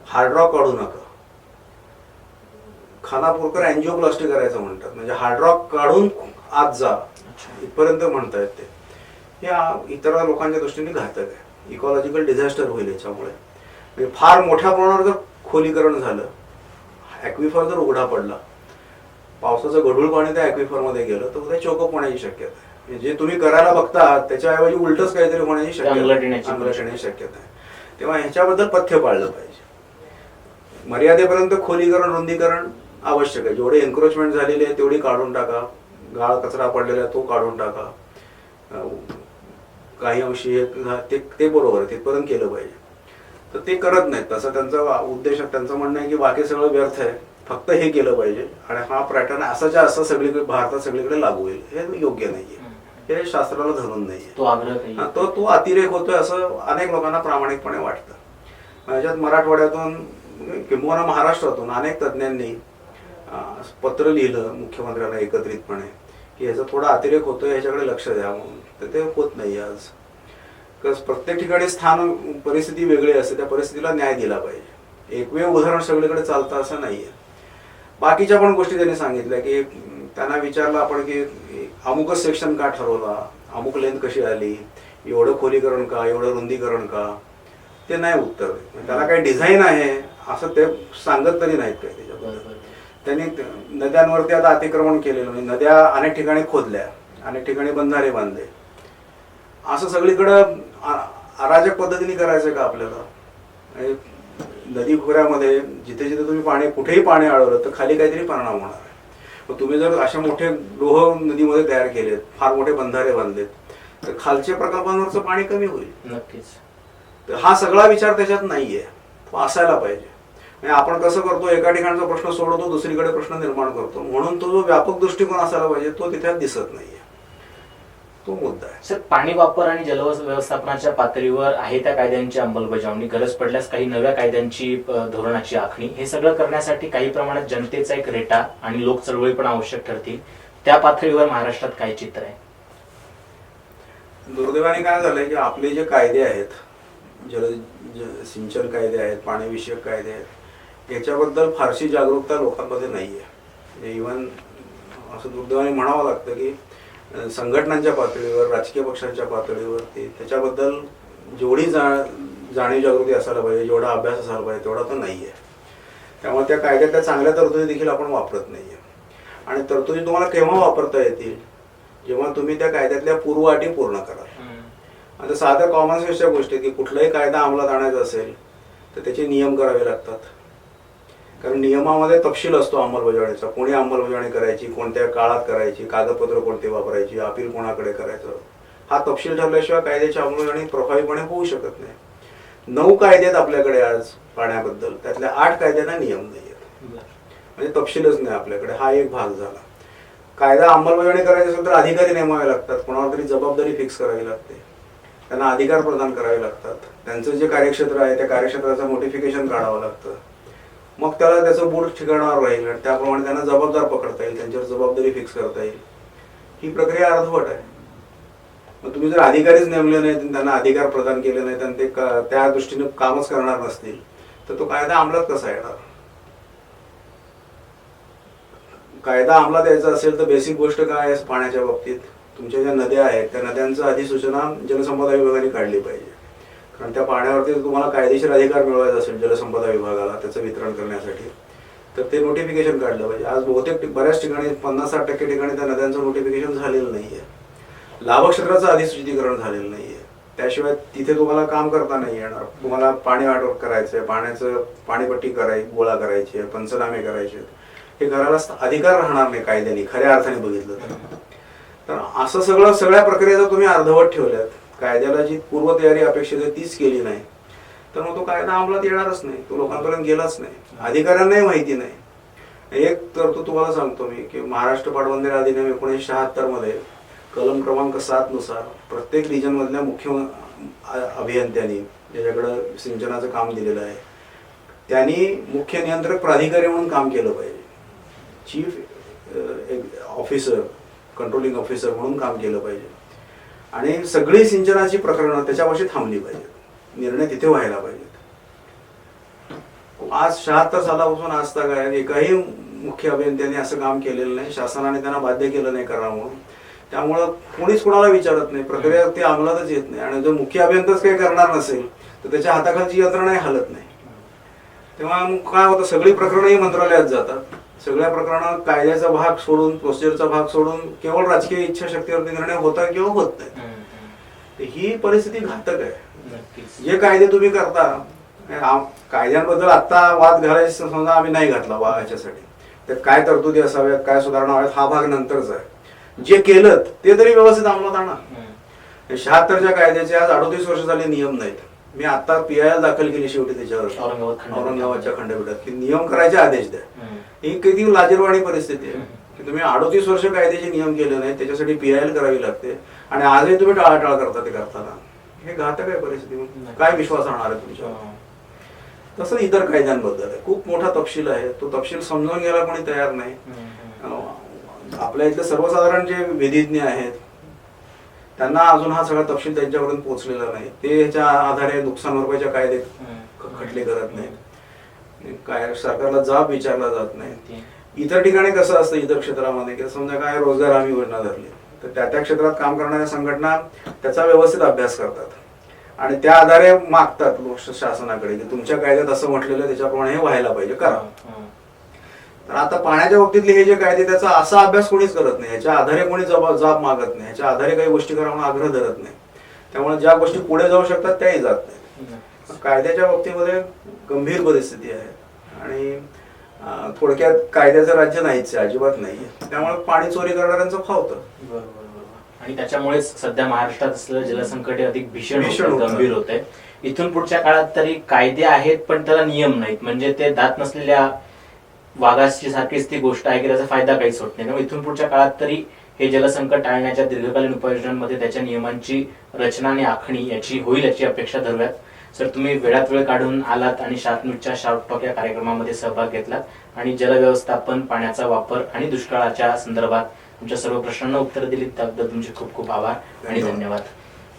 हार्डरॉक काढू नका. खानापूरकर अँजिओप्लास्टी करायचं म्हणतात, म्हणजे हार्डरॉक काढून आत जा इथपर्यंत म्हणतायत. ते हे इतर लोकांच्या दृष्टीने घातक आहे, इकॉलॉजिकल डिझास्टर होईल याच्यामुळे. म्हणजे फार मोठ्या प्रमाणावर जर खोलीकरण झालं, ॲक्विफर जर उघडा पडला, पावसाचं गढूळ पाणी त्या ॲक्विफरमध्ये गेलं तर उद्या चोकअप होण्याची शक्यता आहे. जे तुम्ही करायला बघता त्याच्याऐवजी उलटच काहीतरी होण्याची शक्यता आहे. तेव्हा ह्याच्याबद्दल पथ्य पाळलं पाहिजे. मर्यादेपर्यंत खोलीकरण, रुंदीकरण आवश्यक आहे. जेवढे एन्क्रोचमेंट झालेली आहे तेवढी काढून टाका, गाळ कचरा पडलेला आहे तो काढून टाका. काही अंशी ते बरोबर आहे, तिथपर्यंत केलं पाहिजे. तर ते करत नाहीत. तसं त्यांचा उद्देश, त्यांचं म्हणणं आहे की बाकी सगळं व्यर्थ आहे, फक्त हे केलं पाहिजे आणि हा पॅटर्न असाच्या असं सगळीकडे भारतात सगळीकडे लागू होईल, हे योग्य नाहीये. हे शास्त्राला धरून नाहीये. तो अतिरेक होतोय असं अनेक लोकांना प्रामाणिकपणे वाटतं. याच्यात मराठवाड्यातून किंबहुना महाराष्ट्रातून अनेक तज्ज्ञांनी पत्र लिहिलं मुख्यमंत्र्यांना एकत्रितपणे की ह्याचा थोडा अतिरेक होतोय, ह्याच्याकडे लक्ष द्या म्हणून. तर ते होत नाही आज. प्रत्येक ठिकाणी स्थान परिस्थिती वेगळी असते, त्या परिस्थितीला न्याय दिला पाहिजे. एकमेव उदाहरण सगळीकडे चालतं असं नाहीये. बाकीच्या पण गोष्टी त्यांनी सांगितल्या की त्यांना विचारलं आपण की अमुकच सेक्शन का ठरवला, अमुक लेंथ कशी आली, एवढं खोलीकरण का, एवढं रुंदीकरण का, ते नाही उत्तर. त्याला काही डिझाईन आहे असं ते सांगत तरी नाहीत काही त्याच्याबद्दल. त्यांनी नद्यांवरती आता अतिक्रमण केलेलं, म्हणजे नद्या अनेक ठिकाणी खोदल्या, अनेक ठिकाणी बंधारे बांधले. असं सगळीकडं अराजक पद्धतीने करायचं का आपल्याला? नदी खोऱ्यामध्ये जिथे जिथे तुम्ही पाणी, कुठेही पाणी अडवलं तर खाली काहीतरी परिणाम होणार आहे. मग तुम्ही जर अशा मोठे लोह नदीमध्ये तयार केलेत, फार मोठे बंधारे बांधलेत, तर खालच्या प्रकल्पांवरचं पाणी कमी होईल. नक्कीच. तर हा सगळा विचार त्याच्यात नाहीये, तो असायला पाहिजे. आणि आपण कसं करतो, एका ठिकाणचा प्रश्न सोडवतो, दुसरीकडे प्रश्न निर्माण करतो. म्हणून तो जो व्यापक दृष्टिकोन असायला पाहिजे तो तिथे दिसत नाहीये. तो मुद्दा आहे. सर, पाणी वापर आणि जल व्यवस्थापनाच्या पातळीवर आहे त्या कायद्यांची अंमलबजावणी, गरज पडल्यास काही नव्या कायद्यांची धोरणाची आखणी, हे सगळं करण्यासाठी काही प्रमाणात जनतेचा एक रेटा आणि लोक चळवळी पण आवश्यक ठरतील. त्या पातळीवर महाराष्ट्रात काय चित्र आहे? दुर्दैवाने काय झालंय की आपले जे कायदे आहेत, सिंचन कायदे आहेत, पाणीविषयक कायदे आहेत, याच्याबद्दल फारशी जागरूकता लोकांमध्ये नाहीये. इव्हन असं दुर्दैवाने म्हणावं लागतं की संघटनांच्या पातळीवर, राजकीय पक्षांच्या पातळीवरती त्याच्याबद्दल जेवढी जाणीव जागृती असायला पाहिजे, जेवढा अभ्यास असायला पाहिजे, तेवढा तो नाहीये. त्यामुळे त्या कायद्यातल्या चांगल्या तरतुदी देखील आपण वापरत नाहीये. आणि तरतुदी तुम्हाला केव्हा वापरता येतील? जेव्हा तुम्ही त्या कायद्यातल्या पूर्व अटी पूर्ण कराल. आता साध्या कॉमन सेन्सच्या गोष्टी, की कुठलाही कायदा अंमलात आणायचा असेल तर त्याचे नियम करावे लागतात. कारण नियमामध्ये तपशील असतो अंमलबजावणीचा, कोणी अंमलबजावणी करायची, कोणत्या काळात करायची, कागदपत्र कोणते वापरायची, अपील कोणाकडे करायचं, हा तपशील ठरल्याशिवाय कायद्याची अंमलबजावणी प्रभावीपणे होऊ शकत नाही. 9 कायदे आहेत आपल्याकडे आज पाण्याबद्दल, त्यातल्या 8 कायद्यांना नियम नाही आहेत, म्हणजे तपशीलच नाही आपल्याकडे. हा एक भाग झाला. कायदा अंमलबजावणी करायची असेल तर अधिकारी नेमावे लागतात, कोणाला तरी जबाबदारी फिक्स करावी लागते, त्यांना अधिकार प्रदान करावे लागतात, त्यांचं जे कार्यक्षेत्र आहे त्या कार्यक्षेत्राचं नोटिफिकेशन काढावं लागतं, मग त्याला त्याचं बूट ठिकाणावर राहील आणि त्याप्रमाणे त्यांना जबाबदार पकडता येईल, त्यांच्यावर जबाबदारी फिक्स करता येईल. ही प्रक्रिया अर्धवट आहे. मग तुम्ही जर अधिकारीच नेमले नाहीत, त्यांना अधिकार प्रदान केले नाहीत आणि ते त्या दृष्टीने कामच करणार नसतील तर तो कायदा अंमलात कसा येणार? कायदा अंमलात यायचा असेल तर बेसिक गोष्ट काय आहे पाण्याच्या बाबतीत? तुमच्या ज्या नद्या आहेत त्या नद्यांचं अधिसूचना जलसंपदा विभागाने काढली पाहिजे. कारण त्या पाण्यावरती तुम्हाला कायदेशीर अधिकार मिळवायचा असेल जलसंपदा विभागाला त्याचं वितरण करण्यासाठी, तर ते नोटिफिकेशन काढलं पाहिजे. आज बहुतेक बऱ्याच ठिकाणी 50-60% ठिकाणी त्या नद्यांचं नोटिफिकेशन झालेलं नाहीये. लाभक्षेत्राचं अधिसूचितीकरण झालेलं नाहीये. त्याशिवाय तिथे तुम्हाला काम करता नाही येणार. तुम्हाला पाणी वाटप करायचंय, पाण्याचं पाणीपट्टी गोळा करायची आहे, पंचनामे करायचे, हे करायला अधिकार राहणार नाही कायद्याने खऱ्या अर्थाने बघितलं तर. असं सगळ्या प्रक्रिया जर तुम्ही अर्धवट ठेवल्यात, कायद्याला जी पूर्वतयारी अपेक्षित आहे तीच केली नाही, तर मग तो कायदा अंमलात येणारच नाही, तो लोकांपर्यंत गेलाच नाही, अधिकाऱ्यांनाही माहिती नाही. एक तर तो तुम्हाला सांगतो मी की महाराष्ट्र पाटबंधारे अधिनियम 1976 मध्ये कलम क्रमांक 7 नुसार प्रत्येक रिजन मधल्या मुख्य अभियंत्यांनी ज्याच्याकडं सिंचनाचं काम दिलेलं आहे त्यांनी मुख्य नियंत्रक प्राधिकारी म्हणून काम केलं पाहिजे. चीफ ऑफिसर, कंट्रोलिंग ऑफिसर म्हणून काम केलं पाहिजे आणि सगळी सिंचनाची प्रकरणं त्याच्यापाशी थांबली पाहिजेत, निर्णय तिथे व्हायला पाहिजेत. आज 76 सालापासून आज तक एकाही मुख्य अभियंत्याने असं काम केलेलं नाही, शासनाने त्यांना बाध्य केलं नाही करा म्हणून. त्यामुळं कोणीच कोणाला विचारत नाही, प्रक्रिया ती अंमलातच येत नाही. आणि जर मुख्य अभियंताच काही करणार नसेल तर त्याच्या हाताखालची यंत्रणाही हलत नाही. तेव्हा मग काय होतं, सगळी प्रकरणंही मंत्रालयात जातात. सगळ्या प्रकरणं कायद्याचा भाग सोडून, प्रोसिजरचा भाग सोडून केवळ राजकीय इच्छाशक्तीवरती निर्णय होता किंवा होत नाही. ही परिस्थिती घातक आहे. जे कायदे तुम्ही करता, कायद्यांबद्दल आता वाद घालायचा समजा आम्ही नाही घातला ह्याच्यासाठी, त्यात काय तरतुदी असाव्यात, काय सुधारणा व्हाव्यात हा भाग नंतरचा आहे. जे केलं ते तरी व्यवस्थित अंमलात आणा. 76च्या कायद्याचे आज 38 वर्ष झाले नियम नाहीत. मी आता PIL दाखल केली शेवटी त्याच्यावर औरंगाबादच्या खंडपीठात की नियम करायचे आदेश द्या. ही किती लाजिरवाणी परिस्थिती आहे की तुम्ही 38 वर्ष कायद्याचे नियम केले नाही, त्याच्यासाठी PIL करावी लागते आणि आजही तुम्ही टाळाटाळ करता ते करताना. हे घातक आहे परिस्थिती. काय विश्वास राहणार आहे तुमच्यावर? तसं इतर कायद्यांबद्दल आहे, खूप मोठा तपशील आहे, तो तपशील समजून घ्यायला कोणी तयार नाही. आपल्या इथले सर्वसाधारण जे विधिज्ञ आहेत त्यांना अजून हा सगळा तपशील त्यांच्यापर्यंत पोहोचलेला नाही. ते ह्याच्या आधारे नुकसान भरपाईच्या कायदे खटले करत नाहीत. काय सरकारला जाब विचारला जात नाही. इतर ठिकाणी कसं असतं, इतर क्षेत्रामध्ये की समजा काय रोजगार हमी योजना धरली तर त्या त्या क्षेत्रात काम करणाऱ्या संघटना त्याचा व्यवस्थित अभ्यास करतात आणि त्या आधारे मागतात शासनाकडे की तुमच्या कायद्यात असं म्हटलेलं त्याच्याप्रमाणे हे व्हायला पाहिजे करा. तर आता पाण्याच्या बाबतीतले हे जे कायदे त्याचा असा अभ्यास कोणीच करत नाही. ह्याच्या आधारे कोणी जाब मागत नाही. ह्याच्या आधारे काही गोष्टी करा म्हणून आग्रह धरत नाही. त्यामुळे ज्या गोष्टी पुढे जाऊ शकतात त्याही जात नाही. कायद्याच्या बाबतीमध्ये गंभीर परिस्थिती आहे आणि थोडक्यात कायद्याचं राज्य नाहीच आहे, अजिबात नाहीये. त्यामुळे पाणी चोरी करणाऱ्यांचं फावतं. आणि त्याच्यामुळेच सध्या महाराष्ट्रात असलेलं जलसंकट हे अधिक भीषण गंभीर होत आहे. इथून पुढच्या काळात तरी कायदे आहेत पण त्याला नियम नाहीत. म्हणजे ते दात नसलेल्या वाघाची सारखीच ती गोष्ट आहे की त्याचा फायदा काहीच होत नाही. इथून पुढच्या काळात तरी हे जलसंकट टाळण्याच्या दीर्घकालीन उपाययोजनांमध्ये त्याच्या नियमांची रचना आणि आखणी याची होईल याची अपेक्षा धरूयात. सर, तुम्ही वेळात वेळ काढून आलात आणि शार्प न्यूजच्या शार्प टॉक या कार्यक्रमामध्ये सहभाग घेतलात आणि जलव्यवस्थापन, पाण्याचा वापर आणि दुष्काळाच्या संदर्भात तुमच्या सर्व प्रश्नांना उत्तर दिलीत त्याबद्दल तुमचे खूप खूप आभार आणि धन्यवाद.